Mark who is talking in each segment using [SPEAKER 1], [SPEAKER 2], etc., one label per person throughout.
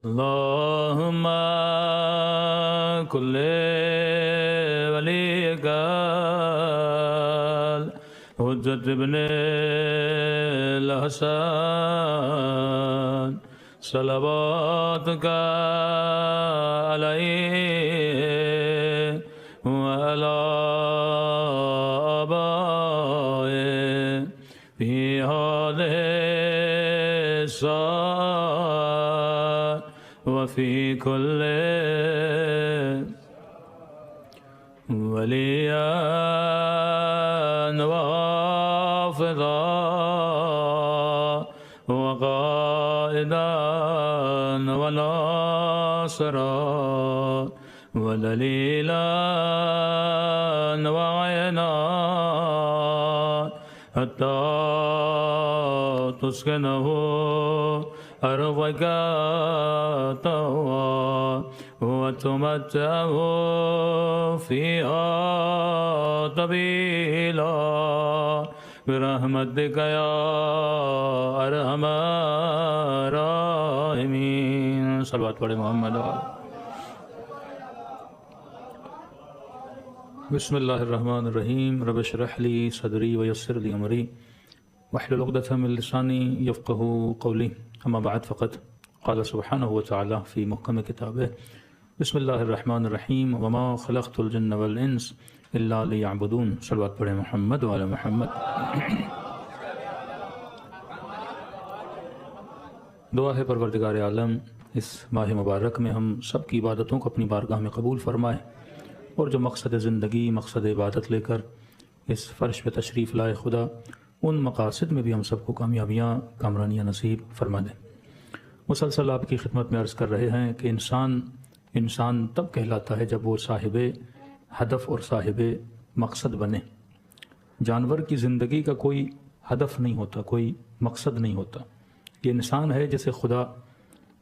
[SPEAKER 1] اللهم كل وليك الحجة ابن الحسن صلواتك عليه وعلى آبائه في هذه الساعة وفي كل وليا وحافظا وقائدا وناصرا ودليلا وعينا حتى تسكنه أرضك طوعا وتمتعه فيها طويلا برحمتك يا أرحم الراحمين. صلوات پڑھے محمد. بسم اللہ الرحمن الرحیم. رب اشرح لی صدری ویسر لی امری واحلل عقدۃ من لسانی یفقهوا قولی. اما بعد فقد قال سبحانہ وتعالی فی محکم کتابہ بسم اللہ الرحمن الرحیم وما خلقت الجن والانس الا لیعبدون. صلوات پڑھے محمد وعلی محمد. دعا ہے پروردگار عالم اس ماہ مبارک میں ہم سب کی عبادتوں کو اپنی بارگاہ میں قبول فرمائے اور جو مقصد زندگی مقصد عبادت لے کر اس فرش پہ تشریف لائے خدا ان مقاصد میں بھی ہم سب کو کامیابیاں کامرانیاں نصیب فرما دیں. مسلسل آپ کی خدمت میں عرض کر رہے ہیں کہ انسان تب کہلاتا ہے جب وہ صاحب ہدف اور صاحب مقصد بنے. جانور کی زندگی کا کوئی ہدف نہیں ہوتا، کوئی مقصد نہیں ہوتا. یہ انسان ہے جسے خدا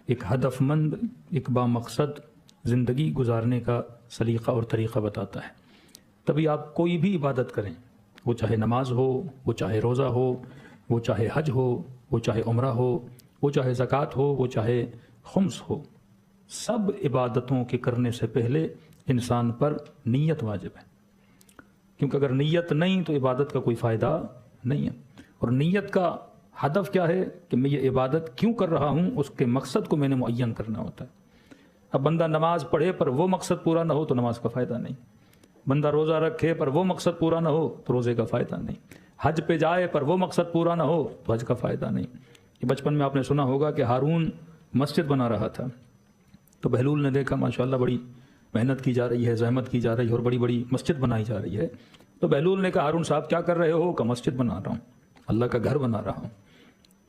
[SPEAKER 1] ایک ہدف مند ایک با مقصد زندگی گزارنے کا سلیقہ اور طریقہ بتاتا ہے. تبھی آپ کوئی بھی عبادت کریں، وہ چاہے نماز ہو، وہ چاہے روزہ ہو، وہ چاہے حج ہو، وہ چاہے عمرہ ہو، وہ چاہے زکوٰۃ ہو، وہ چاہے خمس ہو، سب عبادتوں کے کرنے سے پہلے انسان پر نیت واجب ہے. کیونکہ اگر نیت نہیں تو عبادت کا کوئی فائدہ نہیں ہے. اور نیت کا ہدف کیا ہے کہ میں یہ عبادت کیوں کر رہا ہوں، اس کے مقصد کو میں نے معین کرنا ہوتا ہے. اب بندہ نماز پڑھے پر وہ مقصد پورا نہ ہو تو نماز کا فائدہ نہیں. بندہ روزہ رکھے پر وہ مقصد پورا نہ ہو تو روزے کا فائدہ نہیں. حج پہ جائے پر وہ مقصد پورا نہ ہو تو حج کا فائدہ نہیں. کہ بچپن میں آپ نے سنا ہوگا کہ ہارون مسجد بنا رہا تھا تو بہلول نے دیکھا ماشاءاللہ بڑی محنت کی جا رہی ہے، زحمت کی جا رہی ہے اور بڑی بڑی مسجد بنائی جا رہی ہے. تو بہلول نے کہا ہارون صاحب کیا کر رہے ہو؟ کہ مسجد بنا رہا ہوں، اللہ کا گھر بنا رہا ہوں.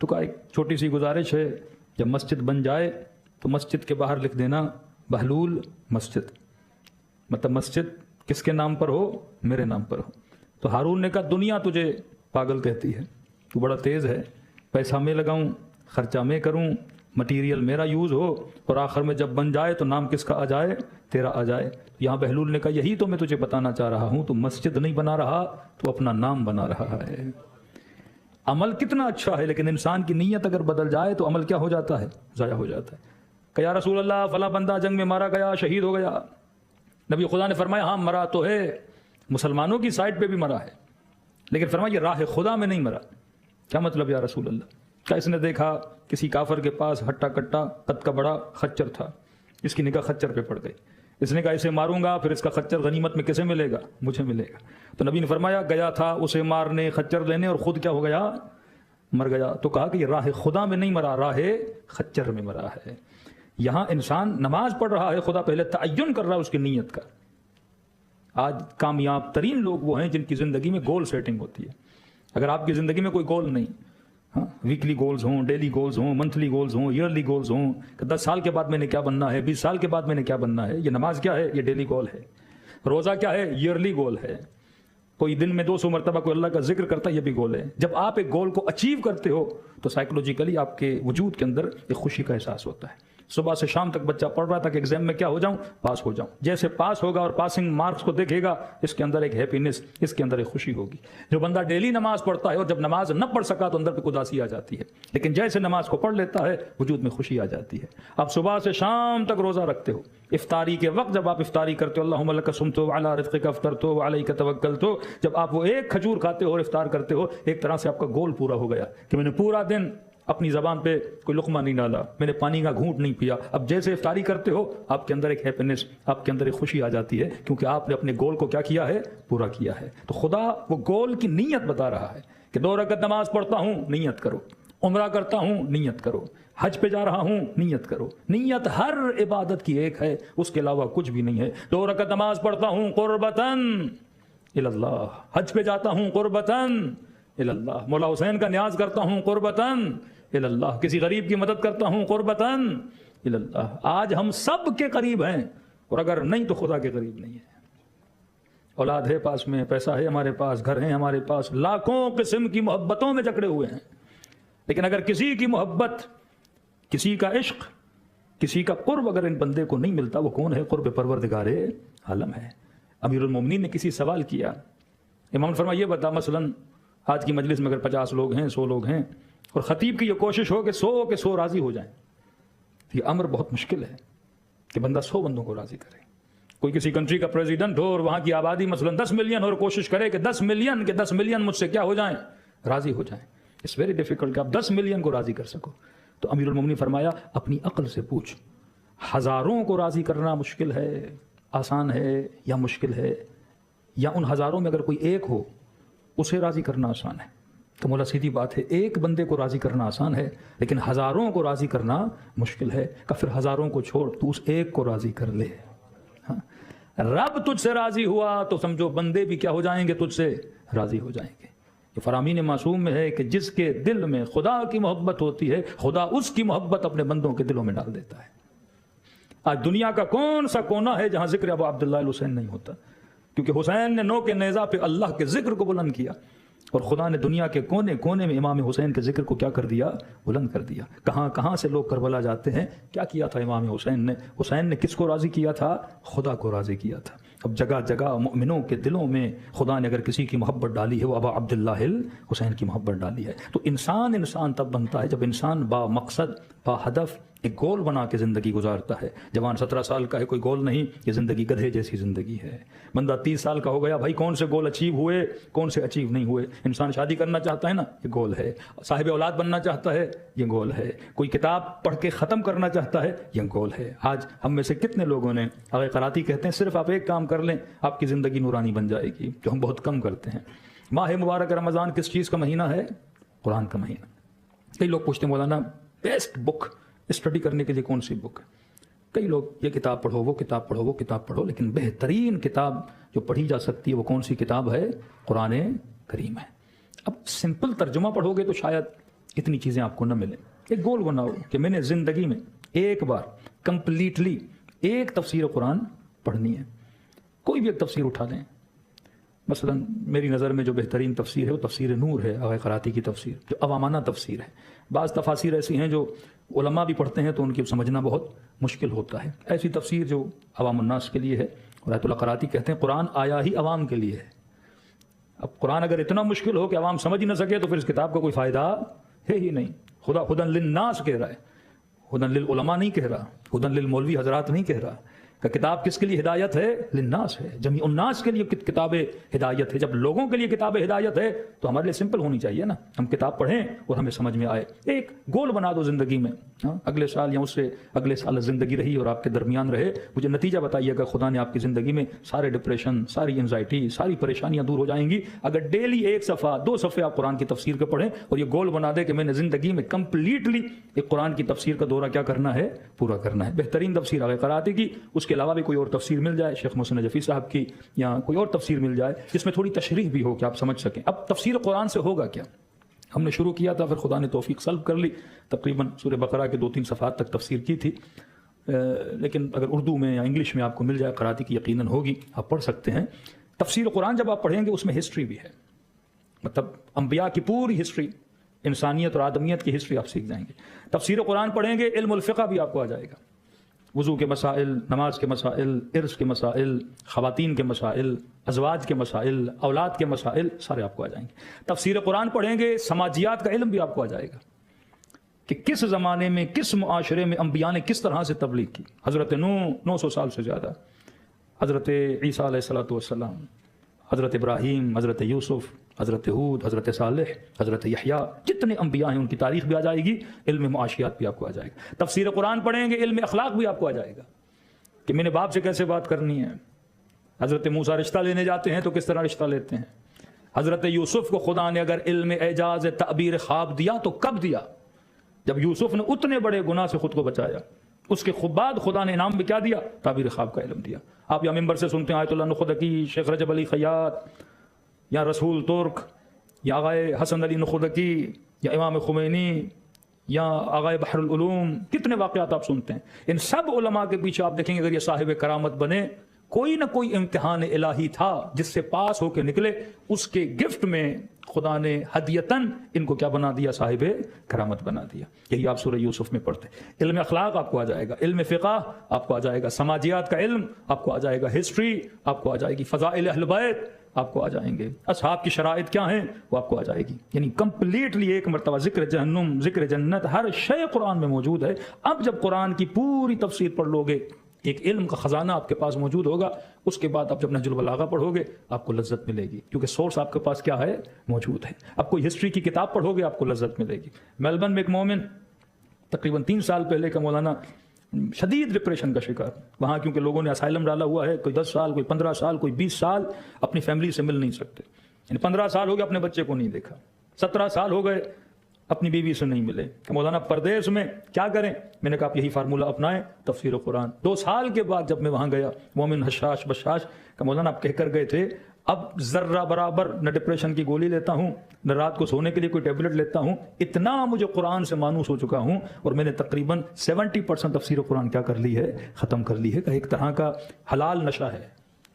[SPEAKER 1] تو کہا ایک چھوٹی سی گزارش ہے، جب مسجد بن جائے تو مسجد کے باہر لکھ دینا بہلول مسجد، مطلب مسجد کس کے نام پر ہو؟ میرے نام پر ہو. تو ہارون نے کہا دنیا تجھے پاگل کہتی ہے، تو بڑا تیز ہے، پیسہ میں لگاؤں، خرچہ میں کروں، مٹیریل میرا یوز ہو اور آخر میں جب بن جائے تو نام کس کا آ جائے؟ تیرا آ جائے. یہاں بہلول نے کہا یہی تو میں تجھے بتانا چاہ رہا ہوں، تو مسجد نہیں بنا رہا تو اپنا نام بنا رہا ہے. عمل کتنا اچھا ہے لیکن انسان کی نیت اگر بدل جائے تو عمل کیا ہو جاتا ہے؟ ضائع ہو جاتا ہے. کہ یا رسول اللہ فلاں بندہ جنگ میں مارا گیا، شہید ہو گیا. نبی خدا نے فرمایا ہاں مرا تو ہے، مسلمانوں کی سائٹ پہ بھی مرا ہے، لیکن فرمایا یہ راہ خدا میں نہیں مرا. کیا مطلب یا رسول اللہ؟ کیا اس نے دیکھا کسی کافر کے پاس ہٹا کٹا قد کا بڑا خچر تھا، اس کی نگاہ خچر پہ پڑ گئی، اس نے کہا اسے ماروں گا پھر اس کا خچر غنیمت میں کسے ملے گا؟ مجھے ملے گا. تو نبی نے فرمایا گیا تھا اسے مارنے، خچر لینے، اور خود کیا ہو گیا؟ مر گیا. تو کہا کہ یہ راہ خدا میں نہیں مرا، راہ خچر میں مرا ہے. یہاں انسان نماز پڑھ رہا ہے، خدا پہلے تعین کر رہا ہے اس کی نیت کا. آج کامیاب ترین لوگ وہ ہیں جن کی زندگی میں گول سیٹنگ ہوتی ہے. اگر آپ کی زندگی میں کوئی گول نہیں، ہاں ویکلی گولز ہوں، ڈیلی گولز ہوں، منتھلی گولز ہوں، ایئرلی گولز ہوں کہ 10 سال کے بعد میں نے کیا بننا ہے، 20 سال کے بعد میں نے کیا بننا ہے. یہ نماز کیا ہے؟ یہ ڈیلی گول ہے. روزہ کیا ہے؟ ایئرلی گول ہے. کوئی دن میں 200 مرتبہ کوئی اللہ کا ذکر کرتا ہے، یہ بھی گول ہے. جب آپ ایک گول کو اچیو کرتے ہو تو سائیکولوجیکلی آپ کے وجود کے اندر ایک خوشی کا احساس ہوتا ہے. صبح سے شام تک بچہ پڑھ رہا تھا کہ ایگزام میں کیا ہو جاؤں، پاس ہو جاؤں. جیسے پاس ہوگا اور پاسنگ مارکس کو دیکھے گا، اس کے اندر ایک ہیپینس، اس کے اندر ایک خوشی ہوگی. جو بندہ ڈیلی نماز پڑھتا ہے اور جب نماز نہ پڑھ سکا تو اندر پہ اداسی آ جاتی ہے، لیکن جیسے نماز کو پڑھ لیتا ہے وجود میں خوشی آ جاتی ہے. آپ صبح سے شام تک روزہ رکھتے ہو، افطاری کے وقت جب آپ افطاری کرتے ہو، اللہم لک صمت وعلی رزقک افطرت وعلیک توکلت، جب آپ وہ ایک کھجور کھاتے ہو اور افطار کرتے ہو، ایک طرح سے آپ کا گول پورا ہو گیا کہ میں نے پورا دن اپنی زبان پہ کوئی لقمہ نہیں ڈالا، میں نے پانی کا گھونٹ نہیں پیا. اب جیسے افطاری کرتے ہو آپ کے اندر ایک ہیپینس، آپ کے اندر ایک خوشی آ جاتی ہے، کیونکہ آپ نے اپنے گول کو کیا کیا ہے، پورا کیا ہے. تو خدا وہ گول کی نیت بتا رہا ہے کہ 2 رکعت نماز پڑھتا ہوں، نیت کرو. عمرہ کرتا ہوں، نیت کرو. حج پہ جا رہا ہوں، نیت کرو. نیت ہر عبادت کی ایک ہے، اس کے علاوہ کچھ بھی نہیں ہے. 2 رکعت نماز پڑھتا ہوں قربتاً الی اللہ، حج پہ جاتا ہوں قربتاً الی اللہ، مولا حسین کا نیاز کرتا ہوں قربتاً الی اللہ، کسی غریب کی مدد کرتا ہوں قربتاً الی اللہ. آج ہم سب کے قریب ہیں، اور اگر نہیں تو خدا کے قریب نہیں ہے. اولاد ہے پاس میں، پیسہ ہے ہمارے پاس، گھر ہیں ہمارے پاس، لاکھوں قسم کی محبتوں میں جکڑے ہوئے ہیں، لیکن اگر کسی کی محبت، کسی کا عشق، کسی کا قرب اگر ان بندے کو نہیں ملتا، وہ کون ہے؟ قرب پروردگار عالم ہے. امیر المومنین نے کسی سوال کیا، امام نے فرمایا یہ بتا، مثلا آج کی مجلس میں اگر 50 لوگ ہیں، 100 لوگ ہیں، اور خطیب کی یہ کوشش ہو کہ 100 کے 100 راضی ہو جائیں، یہ امر بہت مشکل ہے کہ بندہ 100 بندوں کو راضی کرے. کوئی کسی کنٹری کا پریزیڈنٹ ہو اور وہاں کی آبادی مثلا 10 ملین اور کوشش کرے کہ 10 ملین مجھ سے کیا ہو جائیں، راضی ہو جائیں. اٹس ویری ڈیفیکلٹ کہ آپ 10 ملین کو راضی کر سکو. تو امیر المومنین فرمایا اپنی عقل سے پوچھ، ہزاروں کو راضی کرنا مشکل ہے، آسان ہے یا مشکل ہے؟ یا ان ہزاروں میں اگر کوئی ایک ہو اسے راضی کرنا آسان ہے؟ تو مولا سیدھی بات ہے، ایک بندے کو راضی کرنا آسان ہے، لیکن ہزاروں کو راضی کرنا مشکل ہے. کہ پھر ہزاروں کو چھوڑ، تو اس ایک کو راضی کر لے. ہاں، رب تجھ سے راضی ہوا تو سمجھو بندے بھی کیا ہو جائیں گے، تجھ سے راضی ہو جائیں گے. یہ فرامین معصوم میں ہے کہ جس کے دل میں خدا کی محبت ہوتی ہے، خدا اس کی محبت اپنے بندوں کے دلوں میں ڈال دیتا ہے. آج دنیا کا کون سا کونا ہے جہاں ذکر ابو عبداللہ الحسین نہیں ہوتا؟ کیونکہ حسین نے نو کے نیزہ پہ اللہ کے ذکر کو بلند کیا، اور خدا نے دنیا کے کونے کونے میں امام حسین کے ذکر کو کیا کر دیا، بلند کر دیا. کہاں کہاں سے لوگ کربلا جاتے ہیں. کیا کیا تھا امام حسین نے؟ حسین نے کس کو راضی کیا تھا؟ خدا کو راضی کیا تھا. اب جگہ جگہ مومنوں کے دلوں میں خدا نے اگر کسی کی محبت ڈالی ہے، وہ ابا عبداللہ حسین کی محبت ڈالی ہے. تو انسان تب بنتا ہے جب انسان با مقصد، با ہدف ایک گول بنا کے زندگی گزارتا ہے. جوان 17 سال کا ہے، کوئی گول نہیں، یہ زندگی گدھے جیسی زندگی ہے. بندہ 30 سال کا ہو گیا، بھائی کون سے گول اچیو ہوئے، کون سے اچیو نہیں ہوئے. انسان شادی کرنا چاہتا ہے نا، یہ گول ہے. صاحب اولاد بننا چاہتا ہے، یہ گول ہے. کوئی کتاب پڑھ کے ختم کرنا چاہتا ہے، یہ گول ہے. آج ہم میں سے کتنے لوگوں نے، آقا قراتی کہتے ہیں صرف آپ ایک کام کر لیں آپ کی زندگی نورانی بن جائے گی، جو ہم بہت کم کرتے ہیں. ماہ مبارک رمضان کس چیز کا مہینہ ہے؟ قرآن کا مہینہ. کئی لوگ پوچھتے ہیں مولانا بیسٹ بک اسٹڈی کرنے کے لیے کون سی بک ہے؟ کئی لوگ یہ کتاب پڑھو، وہ کتاب پڑھو، وہ کتاب پڑھو، لیکن بہترین کتاب جو پڑھی جا سکتی ہے وہ کون سی کتاب ہے؟ قرآن کریم ہے. اب سمپل ترجمہ پڑھو گے تو شاید اتنی چیزیں آپ کو نہ ملیں. ایک گول بناؤ کہ میں نے زندگی میں ایک بار کمپلیٹلی ایک تفسیر قرآن پڑھنی ہے. کوئی بھی ایک تفسیر اٹھا لیں. مثلا میری نظر میں جو بہترین تفسیر ہے وہ تفسیر نور ہے، آقا قراتی کی تفسیر، جو عوامانہ تفسیر ہے. بعض تفاسیر ایسی ہیں جو علماء بھی پڑھتے ہیں تو ان کی سمجھنا بہت مشکل ہوتا ہے. ایسی تفسیر جو عوام الناس کے لیے ہے. آیت اللہ قراتی کہتے ہیں قرآن آیا ہی عوام کے لیے ہے. اب قرآن اگر اتنا مشکل ہو کہ عوام سمجھ نہ سکے تو پھر اس کتاب کا کوئی فائدہ ہے ہی نہیں. خدا ہدن للناس کہہ رہا ہے، ہدن للعلماء نہیں کہہ رہا، ہدن للمولوی حضرات نہیں کہہ رہا. کہ کتاب کس کے لیے ہدایت ہے؟ للناس ہے، جمیع الناس کے لیے کتاب ہدایت ہے. جب لوگوں کے لیے کتاب ہدایت ہے تو ہمارے لیے سمپل ہونی چاہیے نا، ہم کتاب پڑھیں اور ہمیں سمجھ میں آئے. ایک گول بنا دو زندگی میں. اگلے سال یا اس سے اگلے سال زندگی رہی اور آپ کے درمیان رہے، مجھے نتیجہ بتائیے گا خدا نے آپ کی زندگی میں سارے ڈپریشن، ساری انزائٹی، ساری پریشانیاں دور ہو جائیں گی اگر ڈیلی 1 صفحہ 2 صفحے آپ قرآن کی تفسیر کے پڑھیں اور یہ گول بنا دے کہ میں نے زندگی میں کمپلیٹلی ایک قرآن کی تفسیر کا دورہ کیا کرنا ہے؟ پورا کرنا ہے. بہترین تفسیر آقا قراتی کی، اس کے علاوہ بھی کوئی اور تفسیر مل جائے، شیخ محسن نجفی صاحب کی یا کوئی اور تفسیر مل جائے جس میں تھوڑی تشریح بھی ہو کہ آپ سمجھ سکیں. اب تفسیر قرآن سے ہوگا کیا؟ ہم نے شروع کیا تھا، پھر خدا نے توفیق سلب کر لی، تقریباً سورہ بقرہ کے 2-3 صفحات تک تفسیر کی تھی. لیکن اگر اردو میں یا انگلش میں آپ کو مل جائے قراتی کی یقیناً ہوگی، آپ پڑھ سکتے ہیں. تفسیر قرآن جب آپ پڑھیں گے اس میں ہسٹری بھی ہے، مطلب انبیاء کی پوری ہسٹری انسانیت اور آدمیت کی ہسٹری آپ سیکھ جائیں گے. تفسیر قرآن پڑھیں گے، علم الفقہ بھی آپ کو آ جائے گا. وضو کے مسائل، نماز کے مسائل، عرس کے مسائل، خواتین کے مسائل، ازواج کے مسائل، اولاد کے مسائل سارے آپ کو آ جائیں گے. تفسیر قرآن پڑھیں گے، سماجیات کا علم بھی آپ کو آ جائے گا کہ کس زمانے میں کس معاشرے میں انبیاء نے کس طرح سے تبلیغ کی. حضرت نوح 900 سال سے زیادہ، حضرت عیسیٰ علیہ السلام، حضرت ابراہیم، حضرت یوسف، حضرت ہود، حضرت صالح، حضرت یحییٰ، جتنے انبیاء ہیں ان کی تاریخ بھی آ جائے گی. علم معاشیات بھی آپ کو آ جائے گا. تفسیر قرآن پڑھیں گے، علم اخلاق بھی آپ کو آ جائے گا کہ میں نے باپ سے کیسے بات کرنی ہے. حضرت موسیٰ رشتہ لینے جاتے ہیں تو کس طرح رشتہ لیتے ہیں. حضرت یوسف کو خدا نے اگر علم اعجاز تعبیر خواب دیا تو کب دیا؟ جب یوسف نے اتنے بڑے گناہ سے خود کو بچایا. اس کے بعد خدا نے انعام بھی کیا دیا؟ تعبیر خواب کا علم دیا. آپ یا ممبر سے سنتے ہیں آیت اللہ نخودکی، شیخ رجب علی خیاط، یا رسول ترک، یا آغائے حسن علی نخودکی، یا امام خمینی، یا آغائے بحر العلوم. کتنے واقعات آپ سنتے ہیں. ان سب علماء کے پیچھے آپ دیکھیں گے اگر یہ صاحب کرامت بنے، کوئی نہ کوئی امتحان الہی تھا جس سے پاس ہو کے نکلے. اس کے گفٹ میں خدا نے ہدیتاً ان کو کیا بنا دیا؟ صاحب کرامت بنا دیا. یہی آپ سورہ یوسف میں پڑھتے. علم اخلاق آپ کو آ جائے گا، علم فقہ آپ کو آ جائے گا، سماجیات کا علم آپ کو آ جائے گا، ہسٹری آپ کو آ جائے گی، فضائل اہل بیت آپ کو آ جائیں گے، اصحاب کی شرائط کیا ہیں وہ آپ کو آ جائے گی. یعنی کمپلیٹلی ایک مرتبہ ذکر جہنم، ذکر جنت، ہر شے قرآن میں موجود ہے. اب جب قرآن کی پوری تفسیر پڑھ لو گے، ایک علم کا خزانہ آپ کے پاس موجود ہوگا. اس کے بعد اب جب نہج البلاغہ پڑھو گے آپ کو لذت ملے گی، کیونکہ سورس آپ کے پاس کیا ہے؟ موجود ہے. اب کوئی ہسٹری کی کتاب پڑھو گے آپ کو لذت ملے گی. میلبرن میں ایک مومن تقریباً 3 سال پہلے کا مولانا شدید ڈپریشن کا شکار. وہاں کیونکہ لوگوں نے اسائلم ڈالا ہوا ہے، کوئی 10 سال، کوئی 15 سال، کوئی 20 سال اپنی فیملی سے مل نہیں سکتے. یعنی 15 سال ہو گئے اپنے بچے کو نہیں دیکھا، 17 سال ہو گئے اپنی بیوی سے نہیں ملے. کہ مولانا پردیس میں کیا کریں؟ میں نے کہا آپ یہی فارمولہ اپنائیں، تفسیر قرآن. 2 سال کے بعد جب میں وہاں گیا، مومن حشاش بشاش کہ مولانا آپ کہہ کر گئے تھے اب ذرہ برابر نہ ڈپریشن کی گولی لیتا ہوں، نہ رات کو سونے کے لیے کوئی ٹیبلٹ لیتا ہوں. اتنا مجھے قرآن سے مانوس ہو چکا ہوں، اور میں نے تقریباً 70% تفسیر قرآن کیا کر لی ہے؟ ختم کر لی ہے. کہ ایک طرح کا حلال نشہ ہے.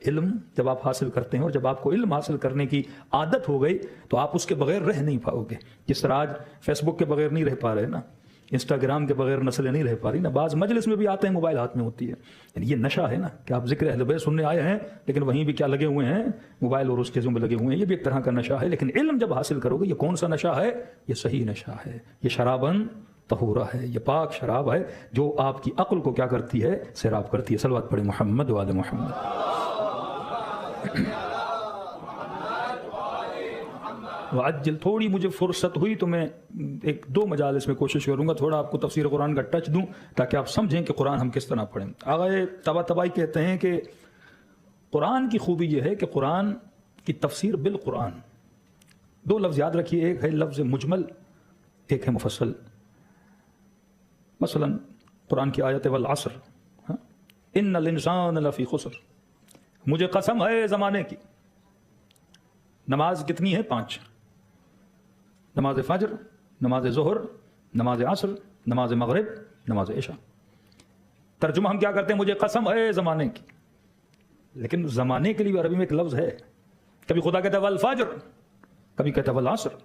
[SPEAKER 1] علم جب آپ حاصل کرتے ہیں اور جب آپ کو علم حاصل کرنے کی عادت ہو گئی تو آپ اس کے بغیر رہ نہیں پاؤ گے. جس طرح آج فیس بک کے بغیر نہیں رہ پا رہے نا، انسٹاگرام کے بغیر نسلیں نہیں رہ پا رہی نا. بعض مجلس میں بھی آتے ہیں موبائل ہاتھ میں ہوتی ہے. یعنی یہ نشہ ہے نا کہ آپ ذکر اہل بیت سننے آئے ہیں لیکن وہیں بھی کیا لگے ہوئے ہیں؟ موبائل اور اس چیزوں میں لگے ہوئے ہیں. یہ بھی ایک طرح کا نشہ ہے. لیکن علم جب حاصل کرو گے، یہ کون سا نشہ ہے؟ یہ صحیح نشہ ہے. یہ شرابن طہورہ ہے، یہ پاک شراب ہے جو آپ کی عقل کو کیا کرتی ہے؟ سیراب کرتی ہے. صلوات پڑھیں محمد و آل محمد. وعجل. تھوڑی مجھے فرصت ہوئی تو میں 1-2 مجالس میں کوشش کروں گا تھوڑا آپ کو تفسیر قرآن کا ٹچ دوں تاکہ آپ سمجھیں کہ قرآن ہم کس طرح پڑھیں. آغائے طباطبائی کہتے ہیں کہ قرآن کی خوبی یہ ہے کہ قرآن کی تفسیر بالقرآن. 2 لفظ یاد رکھیے، ایک ہے لفظ مجمل، ایک ہے مفصل. مثلا قرآن کی آیت والعصر، ان الانسان لفی خسر، مجھے قسم ہے زمانے کی. نماز کتنی ہے؟ 5. نماز فجر، نماز ظہر، نماز عصر، نماز مغرب، نماز عشاء. ترجمہ ہم کیا کرتے ہیں؟ مجھے قسم ہے زمانے کی. لیکن زمانے کے لیے عربی میں ایک لفظ ہے. کبھی خدا کہتا ہے والفجر، کبھی کہتا ہے والعصر.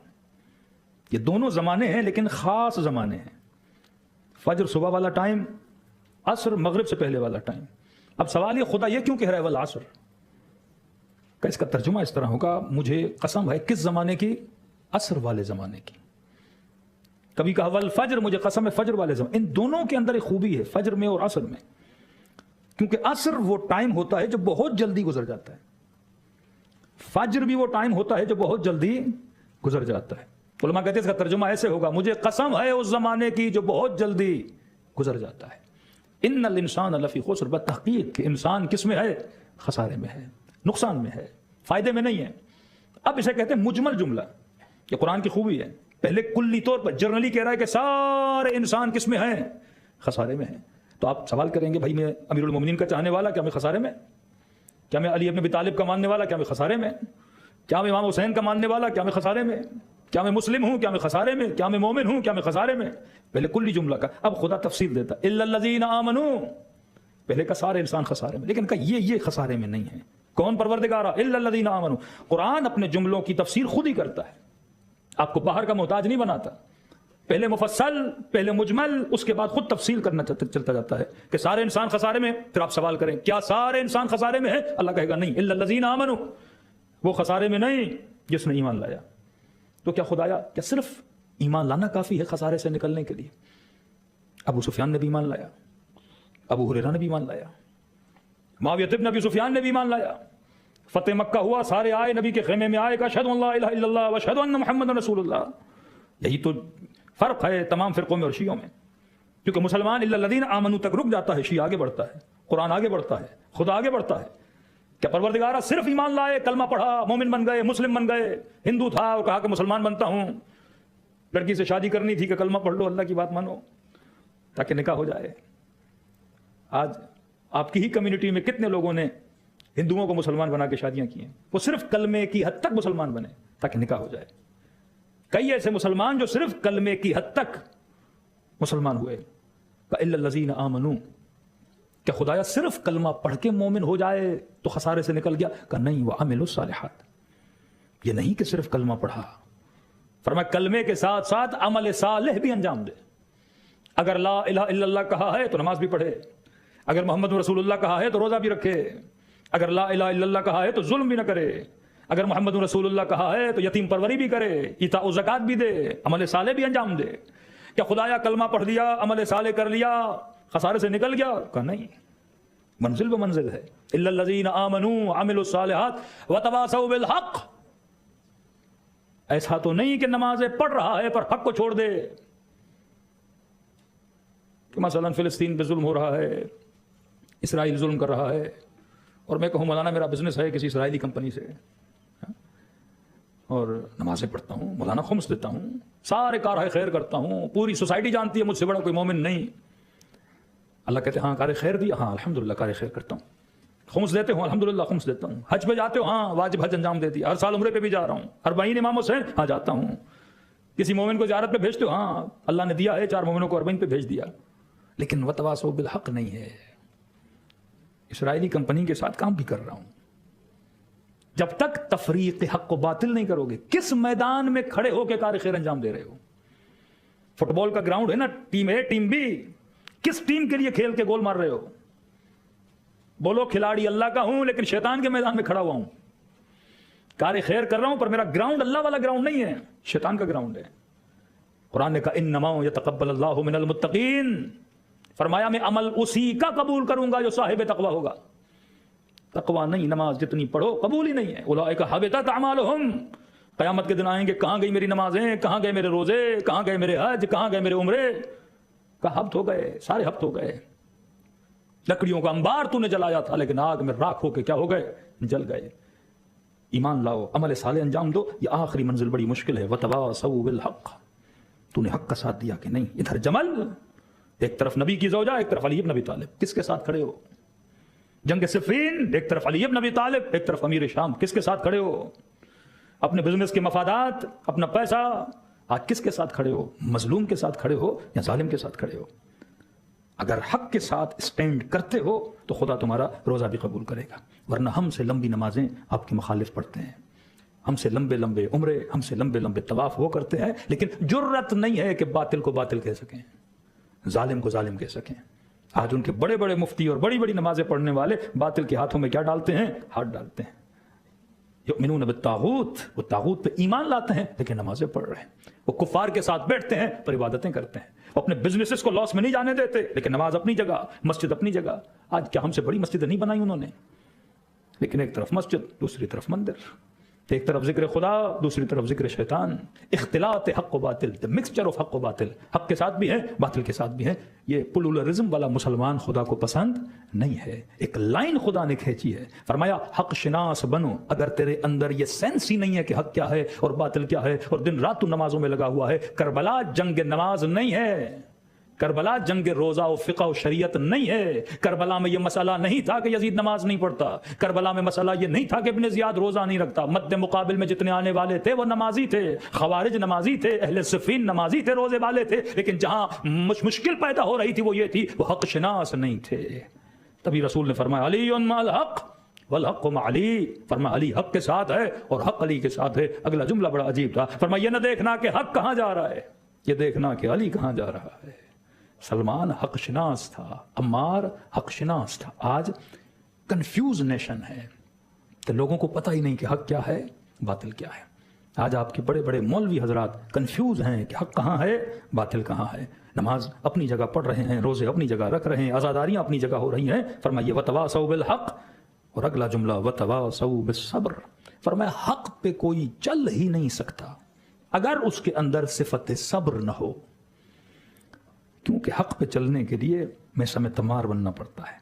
[SPEAKER 1] یہ دونوں زمانے ہیں لیکن خاص زمانے ہیں. فجر صبح والا ٹائم، عصر مغرب سے پہلے والا ٹائم. اب سوال یہ خدا یہ کیوں کہہ رہا ہے والعصر؟ کہ اس کا ترجمہ اس طرح ہوگا مجھے قسم ہے کس زمانے کی؟ عصر والے زمانے کی. کبھی کہا والفجر، مجھے قسم ہے فجر والے زمانے. ان دونوں کے اندر ایک خوبی ہے فجر میں اور عصر میں، کیونکہ عصر وہ ٹائم ہوتا ہے جو بہت جلدی گزر جاتا ہے، فجر بھی وہ ٹائم ہوتا ہے جو بہت جلدی گزر جاتا ہے. علماء کہتے ہیں اس کا ترجمہ ایسے ہوگا مجھے قسم ہے اس زمانے کی جو بہت جلدی گزر جاتا ہے. ان الانسان لفی خسر، بتحقیق کہ انسان کس میں ہے؟ خسارے میں ہے، نقصان میں ہے، فائدے میں نہیں ہے. اب اسے کہتے ہیں مجمل جملہ. یہ قرآن کی خوبی ہے. پہلے کلی طور پر جنرلی کہہ رہا ہے کہ سارے انسان کس میں ہیں؟ خسارے میں ہیں. تو آپ سوال کریں گے بھائی میں امیر المومنین کا چاہنے والا، کیا میں خسارے میں؟ کیا میں علی ابن ابی طالب کا ماننے والا، کیا میں خسارے میں؟ کیا میں امام حسین کا ماننے والا، کیا میں خسارے میں؟ کیا میں مسلم ہوں، کیا میں خسارے میں؟ کیا میں مومن ہوں، کیا میں خسارے میں؟ پہلے کلی جملہ کا. اب خدا تفصیل دیتا الا الذین آمنوا، پہلے کا سارے انسان خسارے میں، لیکن کہ یہ خسارے میں نہیں ہے. کون پروردگار؟ الا الذین آمنوا. قرآن اپنے جملوں کی تفسیر خود ہی کرتا ہے. آپ کو باہر کا محتاج نہیں بناتا. پہلے مفصل، پہلے مجمل، اس کے بعد خود تفصیل کرنا چلتا جاتا ہے کہ سارے انسان خسارے میں. پھر آپ سوال کریں کیا سارے انسان خسارے میں ہیں؟ اللہ کہے گا نہیں، الا الذین آمنوا، وہ خسارے میں نہیں جس نے ایمان لایا. تو کیا خدایا کیا صرف ایمان لانا کافی ہے خسارے سے نکلنے کے لیے؟ ابو سفیان نے بھی ایمان لایا، ابو ہریرہ نے بھی ایمان لایا، معاویہ ابن ابی سفیان نے بھی ایمان لایا. فتح مکہ ہوا، سارے آئے، نبی کے خیمے میں آئے، کہا اشہد ان لا الہ الا اللہ واشہد ان محمد رسول اللہ. یہی تو فرق ہے تمام فرقوں میں اور شیعوں میں، کیونکہ مسلمان الا الذین آمنوا تک رک جاتا ہے، شیعہ آگے بڑھتا ہے، قرآن آگے بڑھتا ہے، خدا آگے بڑھتا ہے. کیا پروردگارہ صرف ایمان لائے، کلمہ پڑھا، مومن بن گئے، مسلم بن گئے، ہندو تھا اور کہا کہ مسلمان بنتا ہوں، لڑکی سے شادی کرنی تھی کہ کلمہ پڑھ لو، اللہ کی بات مانو تاکہ نکاح ہو جائے. آج آپ کی ہی کمیونٹی میں کتنے لوگوں نے ہندوؤں کو مسلمان بنا کے شادیاں کی ہیں، وہ صرف کلمے کی حد تک مسلمان بنے تاکہ نکاح ہو جائے. کئی ایسے مسلمان جو صرف کلمے کی حد تک مسلمان ہوئے. الا الذین آمنوا، کہ خدایا صرف کلمہ پڑھ کے مومن ہو جائے تو خسارے سے نکل گیا؟ کہ نہیں، وعملوا الصالحات. یہ نہیں کہ صرف کلمہ پڑھا، فرمایا کلمے کے ساتھ ساتھ عمل صالح بھی انجام دے. اگر لا الہ الا اللہ کہا ہے تو نماز بھی پڑھے، اگر محمد رسول اللہ کہا ہے تو روزہ بھی رکھے، اگر لا الہ الا اللہ کہا ہے تو ظلم بھی نہ کرے، اگر محمد رسول اللہ کہا ہے تو یتیم پروری بھی کرے، ایتاء الزکات بھی دے، عمل صالح بھی انجام دے. کیا خدایا کلمہ پڑھ دیا، عمل صالح کر لیا، خسارے سے نکل گیا؟ کہ نہیں، منزل و منزل ہے. الا الذین آمنوا وعملوا الصالحات وتواصوا بالحق. ایسا تو نہیں کہ نمازیں پڑھ رہا ہے پر حق کو چھوڑ دے. کہ مثلا فلسطین پہ ظلم ہو رہا ہے، اسرائیل ظلم کر رہا ہے، اور میں کہوں مولانا میرا بزنس ہے کسی اسرائیلی کمپنی سے، اور نمازیں پڑھتا ہوں، مولانا خمس دیتا ہوں، سارے کارہ خیر کرتا ہوں، پوری سوسائٹی جانتی ہے مجھ سے بڑا کوئی مومن نہیں. اللہ کہتے ہیں ہاں کار خیر دیا، ہاں الحمدللہ کار خیر کرتا ہوں. خمس دیتے ہوں، الحمدللہ خمس دیتا ہوں. حج پہ جاتے ہو، ہاں واجب حج انجام دے دیا. ہر سال عمرے پہ بھی جا رہا ہوں. 40 امام حسین، ہاں جاتا ہوں. کسی مومن کو زیارت پہ بھیجتے ہو، ہاں اللہ نے دیا ہے 4 مومنوں کو 40 پہ بھیج دیا. لیکن وتواصوا بالحق نہیں ہے. اسرائیلی کمپنی کے ساتھ کام بھی کر رہا ہوں. جب تک تفریق حق و باطل نہیں کرو گے، کس میدان میں کھڑے ہو کے کار خیر انجام دے رہے ہو؟ فٹ بال کا گراؤنڈ ہے نا، ٹیم اے ٹیم بی، کس ٹیم کے لیے کھیل کے گول مار رہے ہو؟ بولو کھلاڑی اللہ کا ہوں لیکن شیطان کے میدان میں کھڑا ہوا ہوں. کار خیر کر رہا ہوں پر میرا گراؤنڈ اللہ والا گراؤنڈ نہیں ہے، شیطان کا گراؤنڈ ہے. قرآن نے کہا انما یتقبل اللہ من المتقین، فرمایا میں عمل اسی کا قبول کروں گا جو صاحب تقوی ہوگا. تقوی نہیں، نماز جتنی پڑھو قبول ہی نہیں ہے. اولئک حبطت اعمالہم، قیامت کے دن آئیں گے کہاں گئی میری نمازیں، کہاں گئے میرے روزے، کہاں گئے میرے حج، کہاں گئے میرے عمرے؟ کہا ہبط ہو گئے، سارے ہبط ہو گئے. لکڑیوں کا انبار تو نے جلایا تھا لیکن آگ میں راکھ ہو کے کیا ہو گئے؟ جل گئے. ایمان لاؤ، عمل صالح انجام دو. یہ آخری منزل بڑی مشکل ہے. وتواصوا بالحق، تو نے حق کا ساتھ دیا کہ نہیں؟ ادھر جمل، ایک طرف نبی کی زوجہ، ایک طرف علی بن ابی طالب، کس کے ساتھ کھڑے ہو؟ جنگ صفین، ایک طرف علی بن ابی طالب، ایک طرف امیر شام، کس کے ساتھ کھڑے ہو؟ اپنے بزنس کے مفادات، اپنا پیسہ، آج کس کے ساتھ کھڑے ہو؟ مظلوم کے ساتھ کھڑے ہو یا ظالم کے ساتھ کھڑے ہو؟ اگر حق کے ساتھ اسٹینڈ کرتے ہو تو خدا تمہارا روزہ بھی قبول کرے گا. ورنہ ہم سے لمبی نمازیں آپ کے مخالف پڑھتے ہیں، ہم سے لمبے لمبے عمرے، ہم سے لمبے لمبے طواف وہ کرتے ہیں، لیکن جرت نہیں ہے کہ باطل کو باطل کہہ سکیں، ظالم کو ظالم کہہ سکیں. آج ان کے بڑے بڑے مفتی اور بڑی بڑی نمازیں پڑھنے والے باطل کے ہاتھوں میں کیا ڈالتے ہیں؟ ہاتھ ڈالتے ہیں. یؤمنون بالطاغوت، وہ طاغوت پہ ایمان لاتے ہیں لیکن نمازیں پڑھ رہے ہیں. وہ کفار کے ساتھ بیٹھتے ہیں پر عبادتیں کرتے ہیں. وہ اپنے بزنسز کو لاس میں نہیں جانے دیتے لیکن نماز اپنی جگہ، مسجد اپنی جگہ. آج کیا ہم سے بڑی مسجدیں نہیں بنائی انہوں نے؟ لیکن ایک طرف مسجد، دوسری طرف مندر، ایک طرف ذکر خدا، دوسری طرف ذکر شیطان. اختلاط حق و باطل، the mixture of حق و باطل، حق کے ساتھ بھی ہے باطل کے ساتھ بھی ہے. یہ پلورلزم والا مسلمان خدا کو پسند نہیں ہے. ایک لائن خدا نے کھینچی ہے، فرمایا حق شناس بنو. اگر تیرے اندر یہ سینس ہی نہیں ہے کہ حق کیا ہے اور باطل کیا ہے اور دن رات تو نمازوں میں لگا ہوا ہے. کربلا جنگ نماز نہیں ہے، کربلا جنگ روزہ و فقہ و شریعت نہیں ہے. کربلا میں یہ مسئلہ نہیں تھا کہ یزید نماز نہیں پڑھتا، کربلا میں مسئلہ یہ نہیں تھا کہ ابن زیاد روزہ نہیں رکھتا. مد مقابل میں جتنے آنے والے تھے وہ نمازی تھے، خوارج نمازی تھے، اہل صفین نمازی تھے، روزے والے تھے. لیکن جہاں مشکل پیدا ہو رہی تھی وہ یہ تھی، وہ حق شناس نہیں تھے. تبھی رسول نے فرمایا علی مع الحق، والحق مع علی، فرما علی حق کے ساتھ ہے اور حق علی کے ساتھ ہے۔ اگلا جملہ بڑا عجیب تھا، فرما یہ نہ دیکھنا کہ حق کہاں جا رہا ہے، یہ دیکھنا کہ علی کہاں جا رہا ہے۔ سلمان حق شناس تھا، عمار حق شناس تھا۔ آج کنفیوز نیشن ہے کہ لوگوں کو پتہ ہی نہیں کہ حق کیا ہے باطل کیا ہے۔ آج آپ کے بڑے بڑے مولوی حضرات کنفیوز ہیں کہ حق کہاں ہے باطل کہاں ہے۔ نماز اپنی جگہ پڑھ رہے ہیں، روزے اپنی جگہ رکھ رہے ہیں، عزاداریاں اپنی جگہ ہو رہی ہیں، فرمائیے وتواصوا بالحق، اور اگلا جملہ وتواصوا بالصبر، فرمایا حق پہ کوئی چل ہی نہیں سکتا اگر اس کے اندر صفت صبر نہ ہو، کیونکہ حق پہ چلنے کے لیے میثم تمار بننا پڑتا ہے،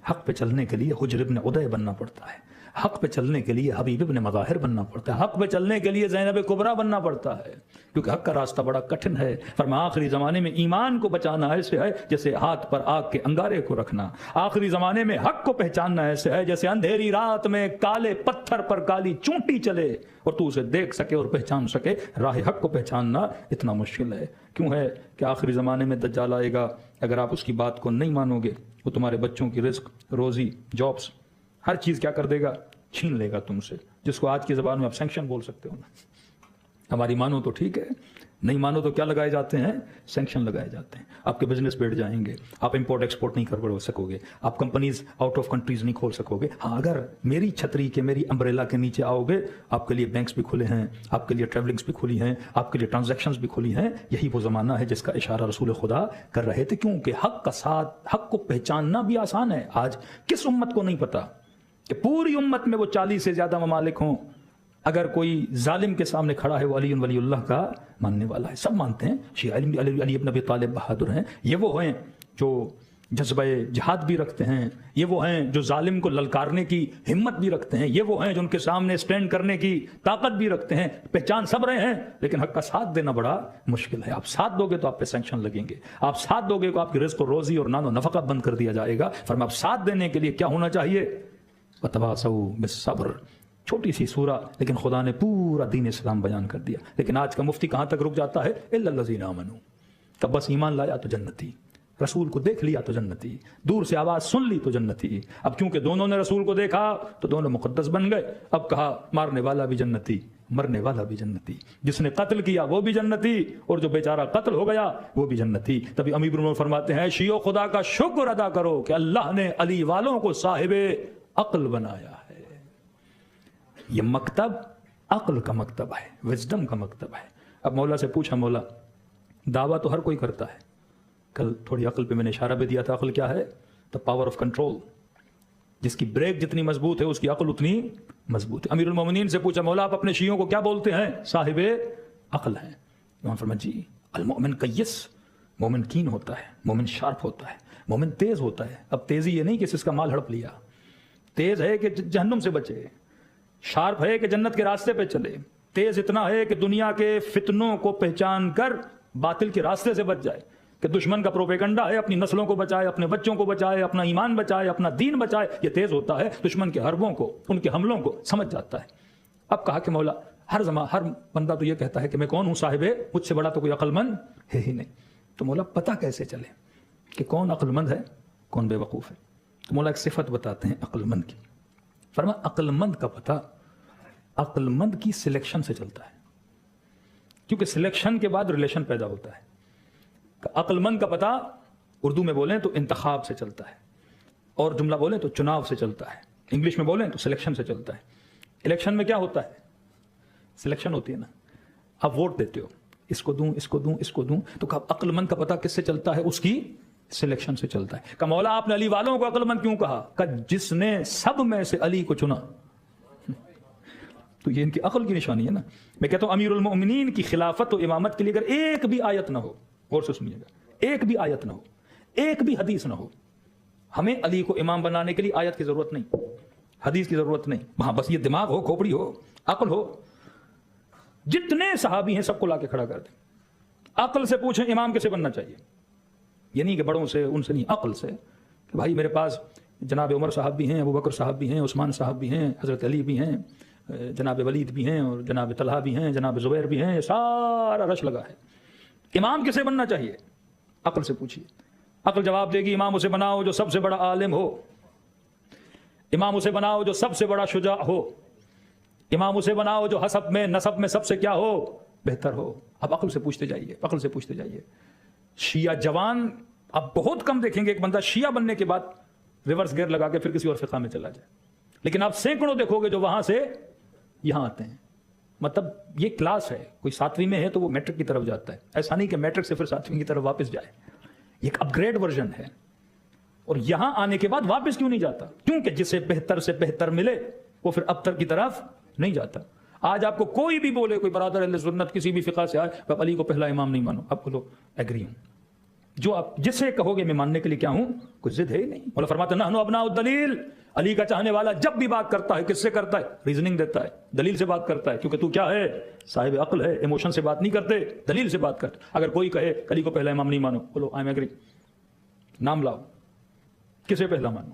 [SPEAKER 1] حق پہ چلنے کے لیے حجر ابن عدی بننا پڑتا ہے، حق پہ چلنے کے لیے حبیب ابن مظاہر بننا پڑتا ہے، حق پہ چلنے کے لیے زینب کبریٰ بننا پڑتا ہے، کیونکہ حق کا راستہ بڑا کٹھن ہے۔ فرمایا آخری زمانے میں ایمان کو بچانا ایسے ہے جیسے ہاتھ پر آگ کے انگارے کو رکھنا، آخری زمانے میں حق کو پہچاننا ایسے ہے جیسے اندھیری رات میں کالے پتھر پر کالی چونٹی چلے اور تو اسے دیکھ سکے اور پہچان سکے۔ راہ حق کو پہچاننا اتنا مشکل ہے، کیوں ہے کہ آخری زمانے میں دجال آئے گا، اگر آپ اس کی بات کو نہیں مانو گے وہ تمہارے بچوں کی رزق، روزی، جابس، ہر چیز کیا کر دے گا، چھین لے گا تم سے، جس کو آج کی زبان میں آپ سینکشن بول سکتے ہو نا۔ ہماری مانو تو ٹھیک ہے، نہیں مانو تو کیا لگائے جاتے ہیں، سینکشن لگائے جاتے ہیں، آپ کے بزنس بیٹھ جائیں گے، آپ امپورٹ ایکسپورٹ نہیں کر سکو گے، آپ کمپنیز آؤٹ آف کنٹریز نہیں کھول سکو گے۔ ہاں اگر میری چھتری کے، میری امبریلا کے نیچے آؤ گے، آپ کے لیے بینکس بھی کھلے ہیں، آپ کے لیے ٹریولنگس بھی کھلی ہیں، آپ کے لیے ٹرانزیکشنز بھی کھلی ہیں۔ یہی وہ زمانہ ہے جس کا اشارہ رسول خدا کر رہے تھے، کیونکہ حق کا ساتھ، حق کو پہچاننا بھی آسان ہے۔ آج کس امت کو نہیں پتا کہ پوری امت میں وہ 40 سے زیادہ ممالک ہوں، اگر کوئی ظالم کے سامنے کھڑا ہے وہ علی ولی اللہ کا ماننے والا ہے، سب مانتے ہیں، شیعہ علی ابن ابی طالب بہادر ہیں، یہ وہ ہیں جو جذبہ جہاد بھی رکھتے ہیں، یہ وہ ہیں جو ظالم کو للکارنے کی ہمت بھی رکھتے ہیں، یہ وہ ہیں جو ان کے سامنے سٹینڈ کرنے کی طاقت بھی رکھتے ہیں، پہچان سب رہے ہیں، لیکن حق کا ساتھ دینا بڑا مشکل ہے۔ آپ ساتھ دو گے تو آپ پہ سینکشن لگیں گے، آپ ساتھ دو گے تو آپ کی رزق و روزی اور نان و نفقہ بند کر دیا جائے گا۔ فرمایا آپ ساتھ دینے کے لیے کیا ہونا چاہیے، وتواصوا بالصبر۔ چھوٹی سی سورہ لیکن خدا نے پورا دین اسلام بیان کر دیا۔ لیکن آج کا مفتی کہاں تک رک جاتا ہے، الا الذین آمنوا، تب بس ایمان لایا تو جنتی، رسول کو دیکھ لیا تو جنتی، دور سے آواز سن لی تو جنتی۔ اب کیونکہ دونوں نے رسول کو دیکھا تو دونوں مقدس بن گئے، اب کہا مارنے والا بھی جنتی، مرنے والا بھی جنتی، جس نے قتل کیا وہ بھی جنتی اور جو بیچارہ قتل ہو گیا وہ بھی جنتی۔ تبھی امیر المومنین فرماتے ہیں شیعو خدا کا شکر ادا کرو کہ اللہ نے علی والوں کو صاحب عقل بنایا ہے۔ یہ مکتب عقل کا مکتب ہے، وزڈم کا مکتب ہے۔ اب مولا سے پوچھا، مولا دعویٰ تو ہر کوئی کرتا ہے، کل تھوڑی عقل پہ میں نے اشارہ بھی دیا تھا، عقل کیا ہے، دا پاور آف کنٹرول، جس کی بریک جتنی مضبوط ہے اس کی عقل اتنی مضبوط ہے۔ امیر المومنین سے پوچھا، مولا آپ اپنے شیعوں کو کیا بولتے ہیں، صاحب عقل ہیں؟ امام فرمایا جی المؤمن قیس، مومن کین ہوتا ہے، مومن شارپ ہوتا ہے، مومن تیز ہوتا ہے۔ اب تیزی یہ نہیں کہ اس کا مال ہڑپ لیا، تیز ہے کہ جہنم سے بچے، شارپ ہے کہ جنت کے راستے پہ چلے، تیز اتنا ہے کہ دنیا کے فتنوں کو پہچان کر باطل کے راستے سے بچ جائے، کہ دشمن کا پروپیگنڈا ہے اپنی نسلوں کو بچائے، اپنے بچوں کو بچائے، اپنا ایمان بچائے، اپنا دین بچائے۔ یہ تیز ہوتا ہے، دشمن کے حربوں کو، ان کے حملوں کو سمجھ جاتا ہے۔ اب کہا کہ مولا ہر بندہ تو یہ کہتا ہے کہ میں کون ہوں صاحب، مجھ سے بڑا تو کوئی عقل مند ہے ہی نہیں، تو مولا پتہ کیسے چلے کہ کون عقل مند ہے کون بے وقوف ہے؟ تو مولا ایک صفت بتاتے ہیں عقل مند کی۔ فرمایا عقل مند کا پتہ عقل مند کی سلیکشن سے چلتا ہے، کیونکہ سلیکشن کے بعد ریلیشن پیدا ہوتا ہے۔ عقل مند کا پتہ اردو میں بولیں تو انتخاب سے چلتا ہے، اور جملہ بولیں تو چناؤ سے چلتا ہے، انگلش میں بولیں تو سلیکشن سے چلتا ہے۔ الیکشن میں کیا ہوتا ہے، سلیکشن ہوتی ہے نا، آپ ووٹ دیتے ہو، اس کو دوں، اس کو دوں، اس کو دوں، تو عقل مند کا پتہ کس سے چلتا ہے، اس کی سلیکشن سے چلتا ہے۔ کہ مولا آپ نے علی والوں کو عقل مند کیوں کہا، کہ جس نے سب میں سے علی کو چنا، تو یہ ان کی عقل کی نشانی ہے نا۔ میں کہتا ہوں امیر المؤمنین کی خلافت و امامت کے لیے اگر ایک بھی آیت نہ ہو، غور سے سنیے گا، ایک بھی آیت نہ ہو، ایک بھی حدیث نہ ہو، ہمیں علی کو امام بنانے کے لیے آیت کی ضرورت نہیں، حدیث کی ضرورت نہیں، وہاں بس یہ دماغ ہو، کھوپڑی ہو، عقل ہو۔ جتنے صحابی ہیں سب کو لا کے کھڑا کر دیں، عقل سے پوچھیں امام کیسے بننا چاہیے، یہ نہیں کہ بڑوں سے ان سے نہیں، عقل سے، کہ بھائی میرے پاس جناب عمر صاحب بھی ہیں، ابو بکر صاحب بھی ہیں، عثمان صاحب بھی ہیں، حضرت علی بھی ہیں، جناب ولید بھی ہیں، اور جناب طلحہ بھی ہیں، جناب زبیر بھی ہیں، سارا رش لگا ہے، امام کسے بننا چاہیے، عقل سے پوچھیے، عقل جواب دے گی امام اسے بناؤ جو سب سے بڑا عالم ہو۔ امام اسے بناؤ جو سب سے بڑا شجاع ہو، امام اسے بناؤ جو حسب میں نسب میں سب سے کیا ہو، بہتر ہو۔ اب عقل سے پوچھتے جائیے، عقل سے پوچھتے جائیے۔ شیعہ جوان اب بہت کم دیکھیں گے ایک بندہ شیعہ بننے کے بعد ریورس گیئر لگا کے پھر کسی اور فقہ میں چلا جائے، لیکن آپ سینکڑوں دیکھو گے جو وہاں سے یہاں آتے ہیں۔ مطلب یہ کلاس ہے، کوئی 7ویں میں ہے تو وہ میٹرک کی طرف جاتا ہے، ایسا نہیں کہ میٹرک سے پھر 7ویں کی طرف واپس جائے، یہ ایک اپ گریڈ ورژن ہے۔ اور یہاں آنے کے بعد واپس کیوں نہیں جاتا؟ کیونکہ جسے بہتر سے بہتر ملے وہ پھر ابتر کی طرف نہیں جاتا۔ آج آپ کو کوئی بھی بولے، کوئی برادر اہل سنت کسی بھی فقہ سے آئے، آپ علی کو پہلا امام نہیں مانو، آپ بولو ایگری ہوں، جو آپ جسے کہو گے میں ماننے کے لیے کیا ہوں، کوئی ضد ہے ہی نہیں۔ مولا فرماتے ہیں نحن ابناء الدلیل، علی کا چاہنے والا جب بھی بات کرتا ہے کس سے کرتا ہے؟ ریزننگ دیتا ہے، دلیل سے بات کرتا ہے، کیونکہ تو کیا ہے، صاحب عقل ہے، ایموشن سے بات نہیں کرتے، دلیل سے بات کرتے۔ اگر کوئی کہے علی کو پہلا امام نہیں مانو، بولو آئی ایم ایگری، نام لاؤ کسے پہلا مانو،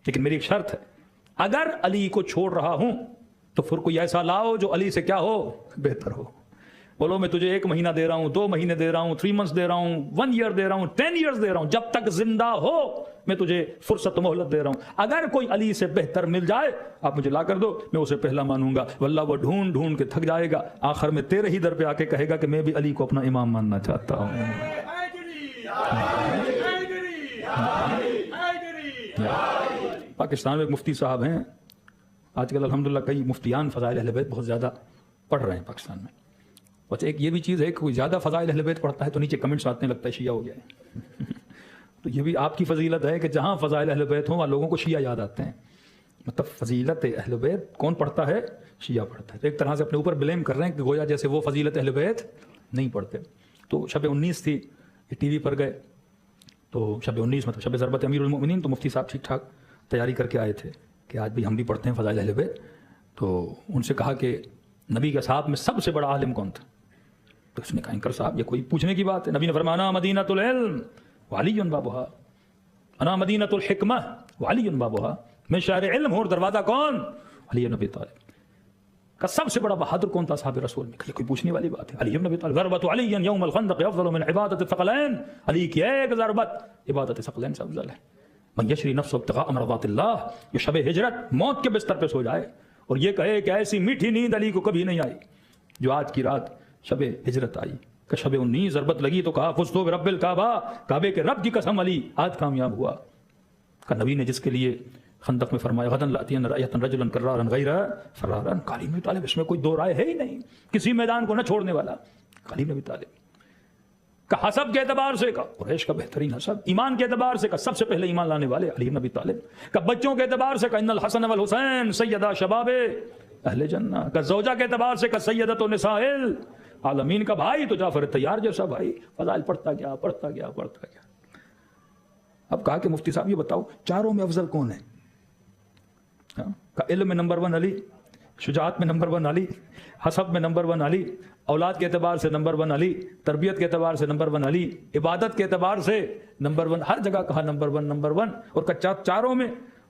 [SPEAKER 1] لیکن میری ایک شرط ہے، اگر علی کو چھوڑ رہا ہوں تو پھر کوئی ایسا لاؤ جو علی سے کیا ہو، بہتر ہو۔ بولو میں تجھے 1 مہینہ دے رہا ہوں، 2 مہینے دے رہا ہوں، 3 منتھس دے رہا ہوں، 1 ایئر دے رہا ہوں، 10 ایئرز دے رہا ہوں، جب تک زندہ ہو میں تجھے فرصت مہلت دے رہا ہوں۔ اگر کوئی علی سے بہتر مل جائے آپ مجھے لا کر دو، میں اسے پہلا مانوں گا، واللہ وہ ڈھونڈ ڈھونڈ کے تھک جائے گا، آخر میں تیرے ہی در پہ آ کے کہے گا کہ میں بھی علی کو اپنا امام ماننا چاہتا ہوں۔ پاکستان میں ایک مفتی صاحب ہیں، آج کل الحمدللہ کئی مفتیان فضائل اہل بیت بہت زیادہ پڑھ رہے ہیں پاکستان میں۔ بس ایک یہ بھی چیز ہے کہ کوئی زیادہ فضائل اہل بیت پڑھتا ہے تو نیچے کمنٹس آتے ہیں لگتا ہے شیعہ ہو گیا ہے۔ تو یہ بھی آپ کی فضیلت ہے کہ جہاں فضائل اہل بیت ہوں وہاں لوگوں کو شیعہ یاد آتے ہیں۔ مطلب فضیلت اہل بیت کون پڑھتا ہے؟ شیعہ پڑھتا ہے۔ تو ایک طرح سے اپنے اوپر بلیم کر رہے ہیں کہ گویا جیسے وہ فضیلت اہل بیت نہیں پڑھتے۔ تو شب 19 تھی، یہ ٹی وی پر گئے تو شب 19 مطلب شب ضربت امیر المؤمنین، تو مفتی صاحب ٹھیک ٹھاک تیاری کر کے آئے تھے کہ آج بھی ہم بھی پڑھتے ہیں فضائل اہل بیت۔ تو ان سے کہا کہ نبی کے صاحب میں سب سے بڑا عالم کون تھا؟ تو اس نے کہا انکر صاحب یہ کوئی پوچھنے کی بات ہے؟ نبی نے فرمایا انا مدینۃ العلم وعلی بابها، انا مدینۃ الحکمہ وعلی بابها، میں شہر علم ہوں اور دروازہ کون؟ علی بن ابی طالب۔ کا سب سے بڑا بہادر کون تھا صحابہ رسول میں؟ یہ کوئی پوچھنے والی بات ہے؟ علی بن ابی طالب۔ ضربۃ علی یوم الخندق افضل من عبادۃ الثقلین، علی کی ایک ضربت عبادت ثقلین سے افضل ہے۔ من یشری نفسه ابتغاء مرضات اللہ، یہ شب ہجرت موت کے بستر پہ سو جائے اور یہ کہے کہ ایسی میٹھی نیند علی کو کبھی نہیں آئی جو آج کی رات شب ہجرت آئی۔ کہ شب 19 ضربت لگی تو کہا فزت برب الکعبہ، کعبے کے رب کی قسم علی آج کامیاب ہوا۔ کہ نبی نے جس کے لیے خندق میں فرمایا غدن لاتین رایۃ رجلا کرارا غیر فرارا، علی بن طالب، اس میں کوئی دو رائے ہے ہی نہیں، کسی میدان کو نہ چھوڑنے والا علی بن طالب۔ کہ حسب کے اعتبار سے، کا قریش کا بہترین حسب، ایمان کے اعتبار سے، کا سب سے پہلے ایمان لانے والے علی بن طالب، کا بچوں کے اعتبار سے، کا ان الحسن والحسین سیدہ شباب اہل جنہ، کا زوجہ کے اعتبار سے، کا سیدۃ النساء العالمین، کا بھائی تو جعفر طیار جیسا بھائی، فضائل پڑھتا گیا پڑھتا گیا پڑھتا گیا۔ اب کہا کہ مفتی صاحب یہ بتاؤ چاروں میں افضل کون ہے؟ کا علم میں نمبر 1 علی، شجاعت میں نمبر 1 علی، حسب میں نمبر 1 علی، اولاد کے اعتبار سے نمبر 1 علی، تربیت کے اعتبار سے نمبر 1 علی، عبادت کے اعتبار سے نمبر 1، ہر جگہ کہا نمبر 1 نمبر 1۔ اور کچا چاروں میں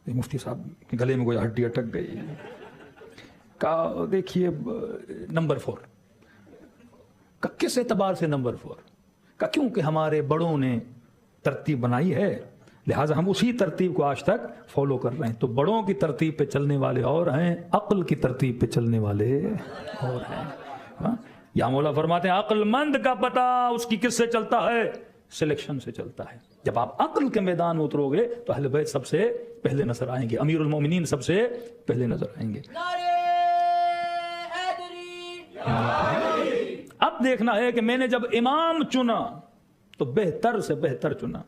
[SPEAKER 1] مفتی صاحب کے گلے میں کوئی ہڈی اٹک گئی۔ کہا دیکھیے نمبر 4۔ کہ کس اعتبار سے نمبر 4؟ کہ کیونکہ ہمارے بڑوں نے ترتیب بنائی ہے لہٰذا ہم اسی ترتیب کو آج تک فالو کر رہے ہیں۔ تو بڑوں کی ترتیب پہ چلنے والے اور ہیں، عقل کی ترتیب پہ چلنے والے اور ہیں۔ یا مولا فرماتے ہیں عقل مند کا پتہ اس کی کس سے چلتا ہے؟ سلیکشن سے چلتا ہے۔ جب آپ عقل کے میدان میں اترو گے تو اہل بیت سب سے پہلے نظر آئیں گے، امیر المومنین سب سے پہلے نظر آئیں گے۔ اب دیکھنا ہے کہ میں نے جب امام چنا تو بہتر سے بہتر چنا۔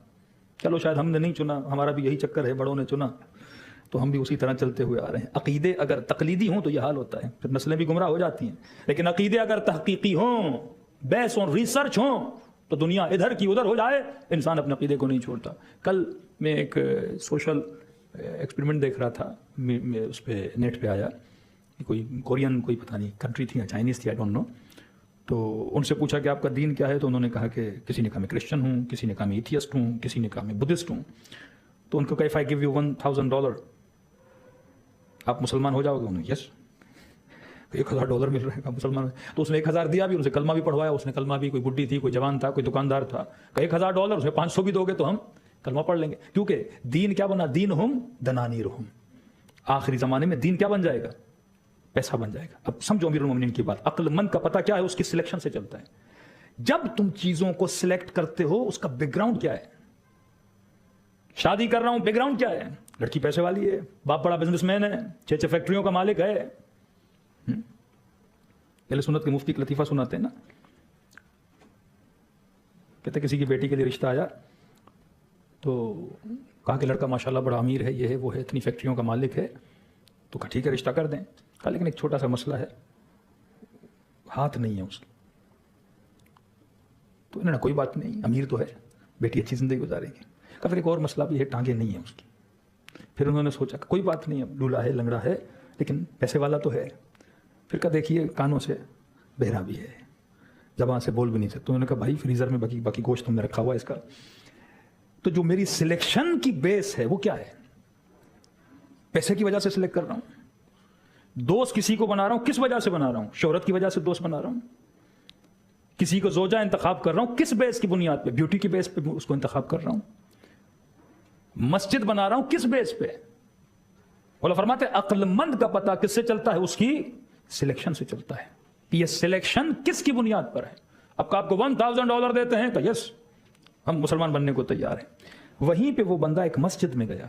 [SPEAKER 1] چلو شاید ہم نے نہیں چنا، ہمارا بھی یہی چکر ہے، بڑوں نے چنا تو ہم بھی اسی طرح چلتے ہوئے آ رہے ہیں۔ عقیدے اگر تقلیدی ہوں تو یہ حال ہوتا ہے، پھر نسلیں بھی گمراہ ہو جاتی ہیں، لیکن عقیدے اگر تحقیقی ہوں، بیس اور ریسرچ ہوں تو دنیا ادھر کی ادھر ہو جائے انسان اپنے عقیدے کو نہیں چھوڑتا۔ کل میں ایک سوشل ایکسپیریمنٹ دیکھ رہا تھا، اس پہ نیٹ پہ آیا، کوئی کورین کوئی پتہ نہیں کنٹری تھی یا چائنیز تھی، آئی ڈونٹ نو۔ تو ان سے پوچھا کہ آپ کا دین کیا ہے، تو انہوں نے کہا کہ کسی نے کہا میں کرسچن ہوں، کسی نے کہا میں ایتھیسٹ ہوں، کسی نے کہا میں بدھسٹ ہوں۔ تو ان کو کہا اف آئی گیو یو $1000 آپ مسلمان ہو جاؤ گے؟ انہوں نے یس۔ $1000 مل رہا ہے مسلمان، تو اس نے 1000 دیا بھی، ان سے کلمہ بھی پڑھوایا، اس نے کلمہ بھی، کوئی بڈھی تھی، کوئی جوان تھا، کوئی دکاندار تھا، کہ $1000 اسے 500 بھی دو گے تو ہم کلمہ پڑھ لیں گے، کیونکہ دین کیا بنا؟ دین ہم دنانیرہم،
[SPEAKER 2] آخری زمانے میں دین کیا بن جائے گا؟ پیسہ بن جائے گا. اب سمجھو امیر المومنین کی بات. عقل مند کا پتہ کیا ہے؟ اس کی سلیکشن سے چلتا ہے. جب تم چیزوں کو سلیکٹ کرتے ہو اس کا بیک گراؤنڈ کیا ہے؟ شادی کر رہا ہوں، بیک گراؤنڈ کیا ہے؟ لڑکی پیسے والی ہے، باپ بڑا بزنس مین ہے، 6 فیکٹریوں کا مالک ہے. پہلے سنت کے مفتی کا لطیفہ سناتے ہیں نا، کہتے کسی کی بیٹی کے لیے رشتہ آیا تو کہا کہ لڑکا ماشاءاللہ بڑا امیر ہے، یہ ہے وہ ہے، اتنی فیکٹریوں کا مالک ہے. تو کہا ٹھیک ہے رشتہ کر دیں. کہا لیکن ایک چھوٹا سا مسئلہ ہے، ہاتھ نہیں ہے اس کی. تو انہوں نے کوئی بات نہیں، امیر تو ہے، بیٹی اچھی زندگی گزارے گی. کہا پھر ایک اور مسئلہ بھی ہے، ٹانگیں نہیں ہیں اس کی. پھر انہوں نے سوچا کوئی بات نہیں، لولا ہے، لنگڑا ہے، لیکن پیسے والا تو ہے. پھر کہا دیکھیے کانوں سے بہرا بھی ہے، زبان سے بول بھی نہیں سکتے. انہوں نے کہا بھائی فریزر میں باقی گوشت ہم نے رکھا ہوا ہے اس کا. تو جو میری سلیکشن کی بیس ہے وہ کیا ہے؟ پیسے کی وجہ سے سلیکٹ کر رہا ہوں. دوست کسی کو بنا رہا ہوں کس وجہ سے بنا رہا ہوں؟ شہرت کی وجہ سے دوست بنا رہا ہوں. کسی کو زوجہ انتخاب کر رہا ہوں کس بیس کی بنیاد پہ؟ بیوٹی کی بیس پہ اس کو انتخاب کر رہا ہوں. مسجد بنا رہا ہوں کس بیس پہ؟ مولا فرماتے ہیں عقل مند کا پتہ کس سے چلتا ہے؟ اس کی سلیکشن سے چلتا ہے. یہ سلیکشن کس کی بنیاد پر ہے؟ اب آپ کو $1000 دیتے ہیں کہ یس ہم مسلمان بننے کو تیار ہیں. وہیں پہ وہ بندہ ایک مسجد میں گیا،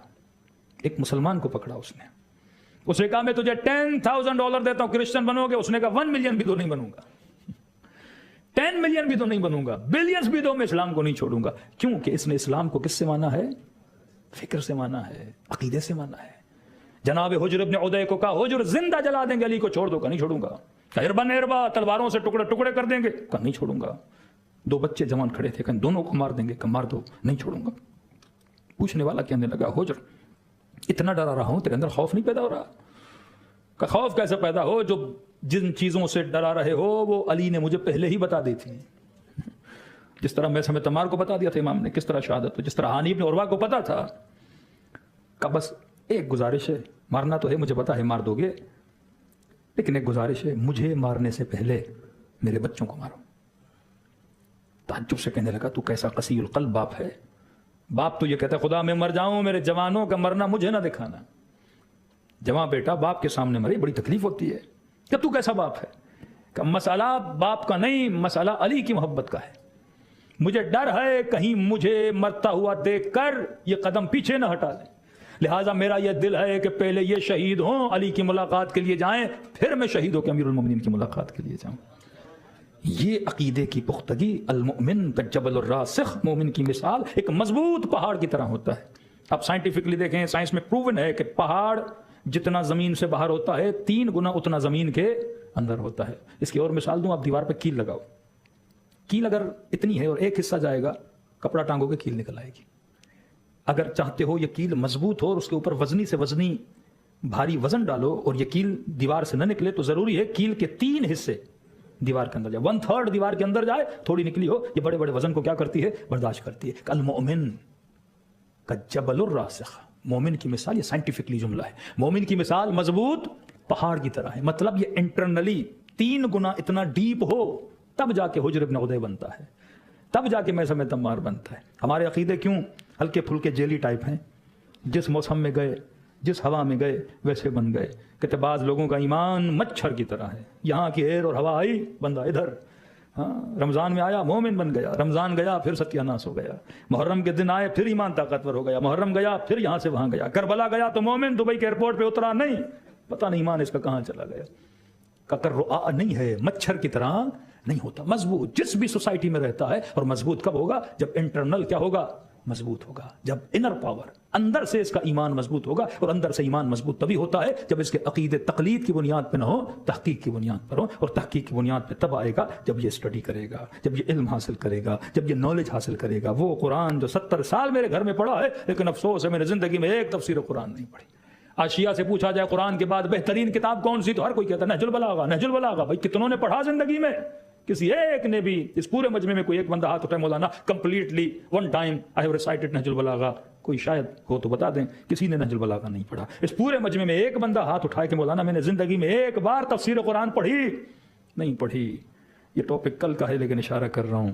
[SPEAKER 2] ایک مسلمان کو پکڑا، اس نے کہا میں تجھے $10,000 دیتا ہوں کرسچن بنو گے. اس نے کہا 1 ملین بھی تو نہیں بنوں گا، 10 ملین بھی تو نہیں بنوں گا، بلینز بھی دو، میں اسلام کو نہیں چھوڑوں گا. کیونکہ اس نے اسلام کو کس سے مانا ہے؟ فکر سے مانا ہے، عقیدے سے مانا ہے. جناب حجر ابن عدی کو کہا حجر زندہ جلا دیں گے علی کو، چھوڑ دو. کہا نہیں چھوڑوں گا. اربا تلواروں سے ٹکڑے ٹکڑے کر دیں گے. کہا نہیں چھوڑوں گا. 2 بچے جوان کھڑے تھے، کہا دونوں کو مار دیں گے. کہا مار دو. نہیں چھوڑوں گا. پوچھنے والا کہنے لگا حجر اتنا ڈرا رہا ہوں تیرے اندر خوف نہیں پیدا ہو رہا؟ کہ خوف کیسے پیدا ہو؟ جو جن چیزوں سے ڈرا رہے ہو وہ علی نے مجھے پہلے ہی بتا دی تھی. جس طرح میں سمے تمار کو بتا دیا تھا امام نے کس طرح شہادت، جس طرح ہانی ابن عروہ کو پتا تھا. کہ بس ایک گزارش ہے، مارنا تو ہے مجھے پتا ہے مار دو گے، لیکن ایک گزارش ہے مجھے مارنے سے پہلے میرے بچوں کو مارو. تعجب سے کہنے لگا تو کیسا قسی القلب باپ ہے. باپ تو یہ کہتا ہے خدا میں مر جاؤں، میرے جوانوں کا مرنا مجھے نہ دکھانا. جوان بیٹا باپ کے سامنے مرے بڑی تکلیف ہوتی ہے. کہ تو کیسا باپ ہے؟ کہ مسئلہ باپ کا نہیں، مسئلہ علی کی محبت کا ہے. مجھے ڈر ہے کہیں مجھے مرتا ہوا دیکھ کر یہ قدم پیچھے نہ ہٹا دیں، لہٰذا میرا یہ دل ہے کہ پہلے یہ شہید ہوں، علی کی ملاقات کے لیے جائیں، پھر میں شہید ہو کے امیر المومنین کی ملاقات کے لیے جاؤں. یہ عقیدے کی پختگی. المؤمن کالجبل الراسخ، مومن کی مثال ایک مضبوط پہاڑ کی طرح ہوتا ہے. اب سائنٹیفکلی دیکھیں، سائنس میں پروون ہے کہ پہاڑ جتنا زمین سے باہر ہوتا ہے 3 گنا اتنا زمین کے اندر ہوتا ہے. اس کی اور مثال دوں، آپ دیوار پہ کیل لگاؤ، کیل اگر اتنی ہے اور ایک حصہ جائے گا، کپڑا ٹانگو گے کیل نکل آئے گی. اگر چاہتے ہو یہ کیل مضبوط ہو اور اس کے اوپر وزنی سے وزنی بھاری وزن ڈالو اور یہ کیل دیوار سے نہ نکلے، تو ضروری ہے کیل کے 3 حصے دیوار کے اندر جائے، 1/3 دیوار کے اندر جائے، تھوڑی نکلی ہو. یہ بڑے بڑے وزن کو کیا کرتی ہے؟ برداشت کرتی ہے. المؤمن کالجبل الراسخ، مومن کی مثال، یہ سائنٹیفکلی جملہ ہے، مومن کی مثال مضبوط پہاڑ کی طرح ہے. مطلب یہ انٹرنلی 3 گنا اتنا ڈیپ ہو تب جا کے حجر ابن عدی بنتا ہے، تب جا کے میں سمے تمار بنتا ہے. ہمارے عقیدے کیوں ہلکے پھلکے جیلی ٹائپ ہیں؟ جس موسم میں گئے، جس ہوا میں گئے ویسے بن گئے. کہتے بعض لوگوں کا ایمان مچھر کی طرح ہے، یہاں کی ایر اور ہوا آئی بندہ ادھر. رمضان میں آیا مومن بن گیا، رمضان گیا پھر ستیہ ناس ہو گیا. محرم کے دن آئے پھر ایمان طاقتور ہو گیا، محرم گیا پھر یہاں سے وہاں گیا. کربلا گیا تو مومن، دبئی کے ایئرپورٹ پہ اترا نہیں، پتہ نہیں ایمان اس کا کہاں چلا گیا. ککر نہیں ہے، مچھر کی طرح نہیں ہوتا. مضبوط جس بھی سوسائٹی میں رہتا ہے. اور مضبوط کب ہوگا؟ جب انٹرنل کیا ہوگا؟ مضبوط ہوگا. جب انر پاور اندر سے اس کا ایمان مضبوط ہوگا. اور اندر سے ایمان مضبوط تبھی ہوتا ہے جب اس کے عقیدے تقلید کی بنیاد پہ نہ ہو، تحقیق کی بنیاد پر ہو. اور تحقیق کی بنیاد پہ تب آئے گا جب یہ اسٹڈی کرے گا، جب یہ علم حاصل کرے گا، جب یہ نالج حاصل کرے گا. وہ قرآن جو 70 سال میرے گھر میں پڑھا ہے، لیکن افسوس ہے میں نے زندگی میں ایک تفسیر قرآن نہیں پڑھی. آج شیعہ سے پوچھا جائے قرآن کے بعد بہترین کتاب کون سی، تو ہر کوئی کہتا ہے نہج البلاغہ. نہج البلاغہ بھائی کتنوں نے پڑھا زندگی میں؟ کسی ایک نے بھی، اس پورے مجمع میں کوئی ایک بندہ ہاتھ اٹھائے مولانا completely one time I have recited نہج البلاغہ، کوئی شاید ہو تو بتا دیں. کسی نے نہج البلاغہ نہیں پڑھا. اس پورے مجمع میں ایک بندہ ہاتھ اٹھائے کہ مولانا میں نے زندگی میں ایک بار تفسیر قرآن پڑھی نہیں پڑھی. یہ ٹاپک کل کا ہے لیکن اشارہ کر رہا ہوں.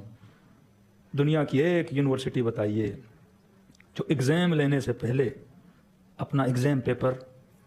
[SPEAKER 2] دنیا کی ایک یونیورسٹی بتائیے جو ایگزام لینے سے پہلے اپنا ایگزام پیپر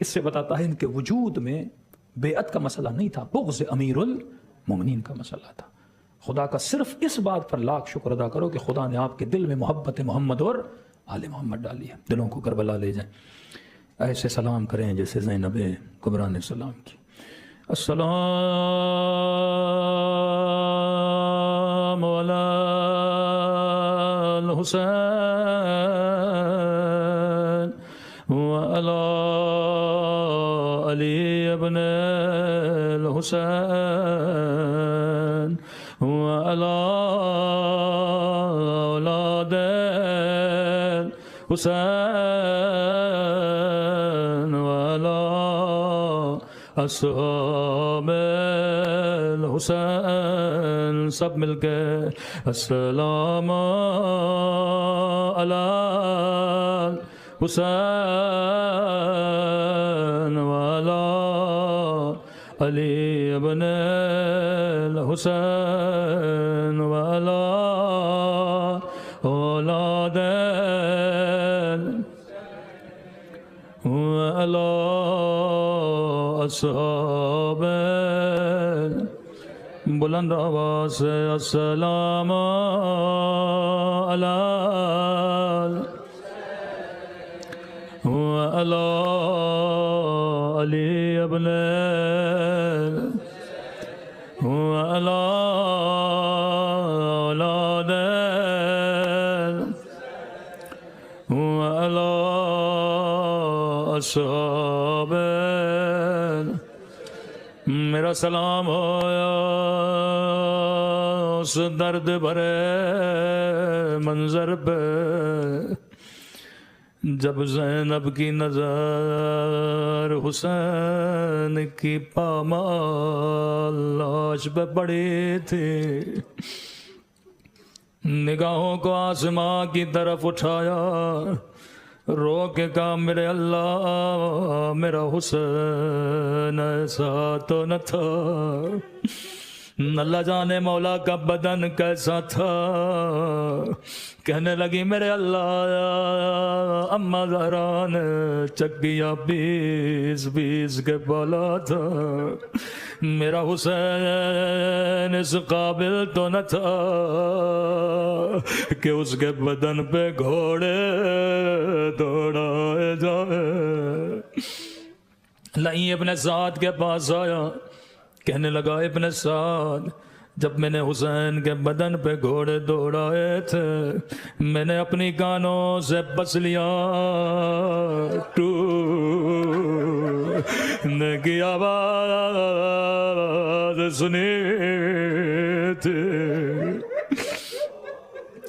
[SPEAKER 2] اس سے بتاتا ہے ان کے وجود میں بیعت کا مسئلہ نہیں تھا، بغض امیر المومنین کا مسئلہ تھا۔ خدا کا صرف اس بات پر لاکھ شکر ادا کرو کہ خدا نے آپ کے دل میں محبت محمد اور آل محمد ڈالی ہے، دلوں کو کربلا لے جائیں۔ ایسے سلام کریں جیسے زینب کبریٰ نے سلام کی۔ السلام علی الحسین وعلی علی ابن الحسین وعلی اولاد الحسین وعلی اصحاب الحسین، سب مل کے السلام علی حسین وعلی علی ابن الحسین وعلی اولاد وعلی اصحاب، بلند آواز سے السلام علی وعلی علی ابن وعلی اولاد وعلی اصحاب، میرا سلام ہویا اس درد بھرے منظر پہ جب زینب کی نظر حسین کی پامال لاش پہ پڑی تھی، نگاہوں کو آسماں کی طرف اٹھایا، رو کے کہا میرے اللہ میرا حسین ایسا تو نہ تھا، اللہ جانے مولا کا بدن کیسا تھا۔ کہنے لگی میرے اللہ اماں زہرا نے چکیا بیس کے بالا تھا، میرا حسین اس قابل تو نہ تھا کہ اس کے بدن پہ گھوڑے دوڑائے جائے۔ لئی ابن سعد کے پاس آیا، کہنے لگا ابن سعد جب میں نے حسین کے بدن پہ گھوڑے دوڑائے تھے، میں نے اپنی کانوں سے پسلیاں ٹوٹنے کی آواز سنی تھی۔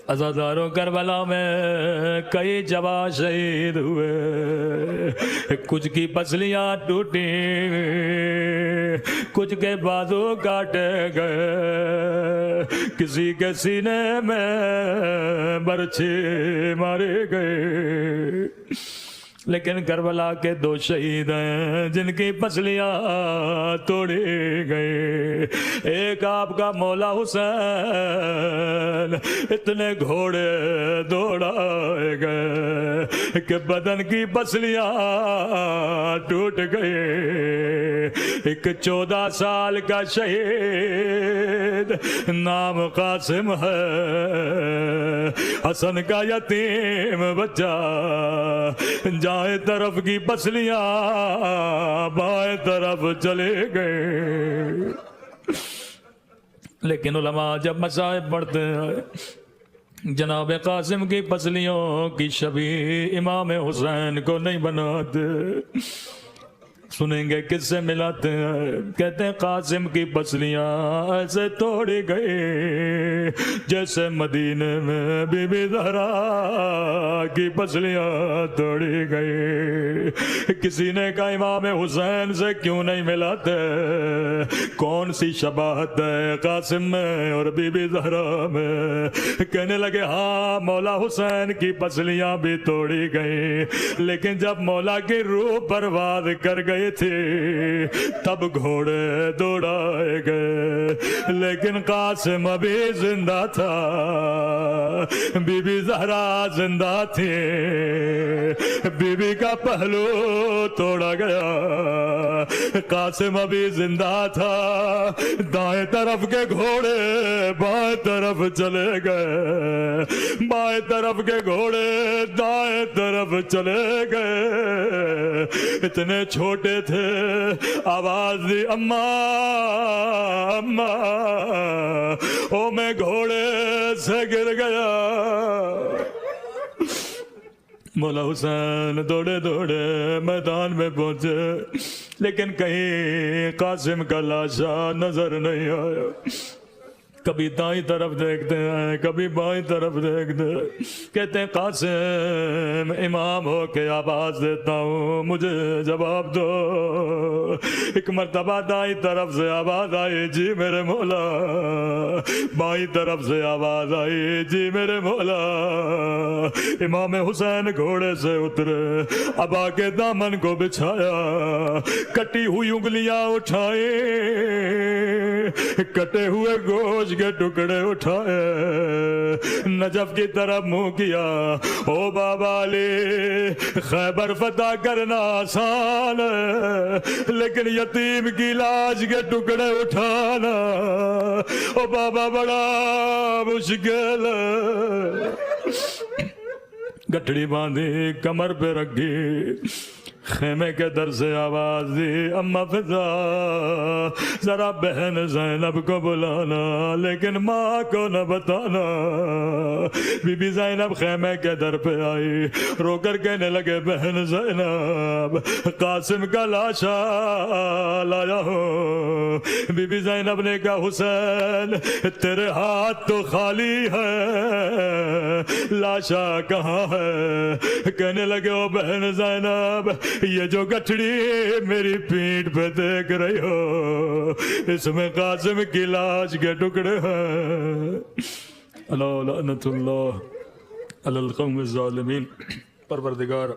[SPEAKER 2] عزاداروں کربلا میں کئی جواں شہید ہوئے، کچھ کی پسلیاں ٹوٹی، کچھ کے بازو کاٹے گئے، کسی کے سینے میں برچھی مارے گئے، لیکن کربلا کے دو شہید ہیں جن کی پسلیاں توڑی گئی۔ ایک آپ کا مولا حسین، اتنے گھوڑے دوڑائے گئے کہ بدن کی پسلیاں ٹوٹ گئی۔ ایک 14 سال کا شہید نام قاسم ہے، حسن کا یتیم بچہ، دائیں طرف کی پسلیاں بائیں طرف چلے گئے۔ لیکن علماء جب مصائب پڑھتے ہیں جناب قاسم کی پسلیوں کی شبیہ امام حسین کو نہیں بناتے۔ سنیں گے کس سے ملاتے ہیں، کہتے ہیں قاسم کی پسلیاں ایسے توڑی گئی جیسے مدینے میں بی بی زہرا کی پسلیاں توڑی گئی۔ کسی نے کہا امام حسین سے کیوں نہیں ملاتے، کون سی شباہت ہے قاسم میں اور بی بی زہرا میں؟ کہنے لگے ہاں مولا حسین کی پسلیاں بھی توڑی گئی، لیکن جب مولا کی روح پرواز کر گئی تھی تب گھوڑے دوڑائے گئے، لیکن قاسم ابھی زندہ تھا۔
[SPEAKER 1] بی بی زہرا زندہ تھی، بی بی کا پہلو توڑا گیا، قاسم ابھی زندہ تھا، دائیں طرف کے گھوڑے بائیں طرف چلے گئے، بائیں طرف کے گھوڑے دائیں طرف چلے گئے، اتنے چھوٹے تھے، آواز دی اماں اماں، او میں گھوڑے سے گر گیا۔ مولا حسین دوڑے دوڑے میدان میں پہنچے، لیکن کہیں قاسم کا لاشا نظر نہیں آیا۔ کبھی دائیں طرف دیکھتے ہیں، کبھی بائیں طرف دیکھتے ہیں، کہتے ہیں قاسم امام ہو کے آواز دیتا ہوں، مجھے جواب دو۔ ایک مرتبہ دائیں طرف سے آواز آئی، جی میرے مولا، بائیں طرف سے آواز آئی، جی میرے مولا۔ امام حسین گھوڑے سے اترے، ابا کے دامن کو بچھایا، کٹی ہوئی انگلیاں اٹھائیں، کٹے ہوئے گوشت کے ٹکڑے اٹھائے، نجف کی طرف منہ کیا۔ او بابا علی، خیبر فتح کرنا آسان ہے، لیکن یتیم کی لاش کے ٹکڑے اٹھانا او بابا بڑا مشکل ہے۔ گٹھڑی باندھی، کمر پہ رکھی، خیمے کے در سے آواز دی، اما فضا ذرا بہن زینب کو بلانا، لیکن ماں کو نہ بتانا۔ بی بی زینب خیمے کے در پہ آئی، رو کر کہنے لگے، بہن زینب قاسم کا لاشا لایا ہو۔ بی بی زینب نے کہا، حسین تیرے ہاتھ تو خالی ہے، لاشا کہاں ہے؟ کہنے لگے، او بہن زینب، یہ جو گٹھڑی میری پیٹھ پہ دیکھ رہی ہو، اس میں قاسم کی لاش کے ٹکڑے ہیں۔ اللہ لعنت اللہ علی القوم الظالمین۔ پروردگار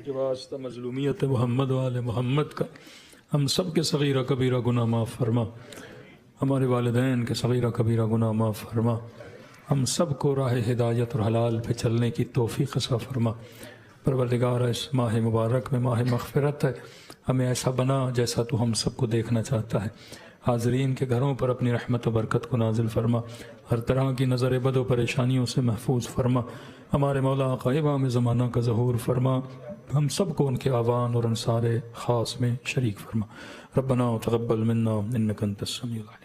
[SPEAKER 1] جو واسطہ مظلومیت محمد وآل محمد کا ہم سب کے صغیرہ کبیرہ گناہ معاف فرما، ہمارے والدین کے صغیرہ کبیرہ گناہ معاف فرما، ہم سب کو راہ ہدایت اور حلال پہ چلنے کی توفیق عطا فرما۔ پروردگار اس ماہ مبارک میں ماہ مغفرت ہے، ہمیں ایسا بنا جیسا تو ہم سب کو دیکھنا چاہتا ہے۔ حاضرین کے گھروں پر اپنی رحمت و برکت کو نازل فرما، ہر طرح کی نظر بد و پریشانیوں سے محفوظ فرما، ہمارے مولا آقا امام زمانہ کا ظہور فرما، ہم سب کو ان کے آوان اور انصار خاص میں شریک فرما۔ ربنا تقبل منا انک انت السمیع العلیم۔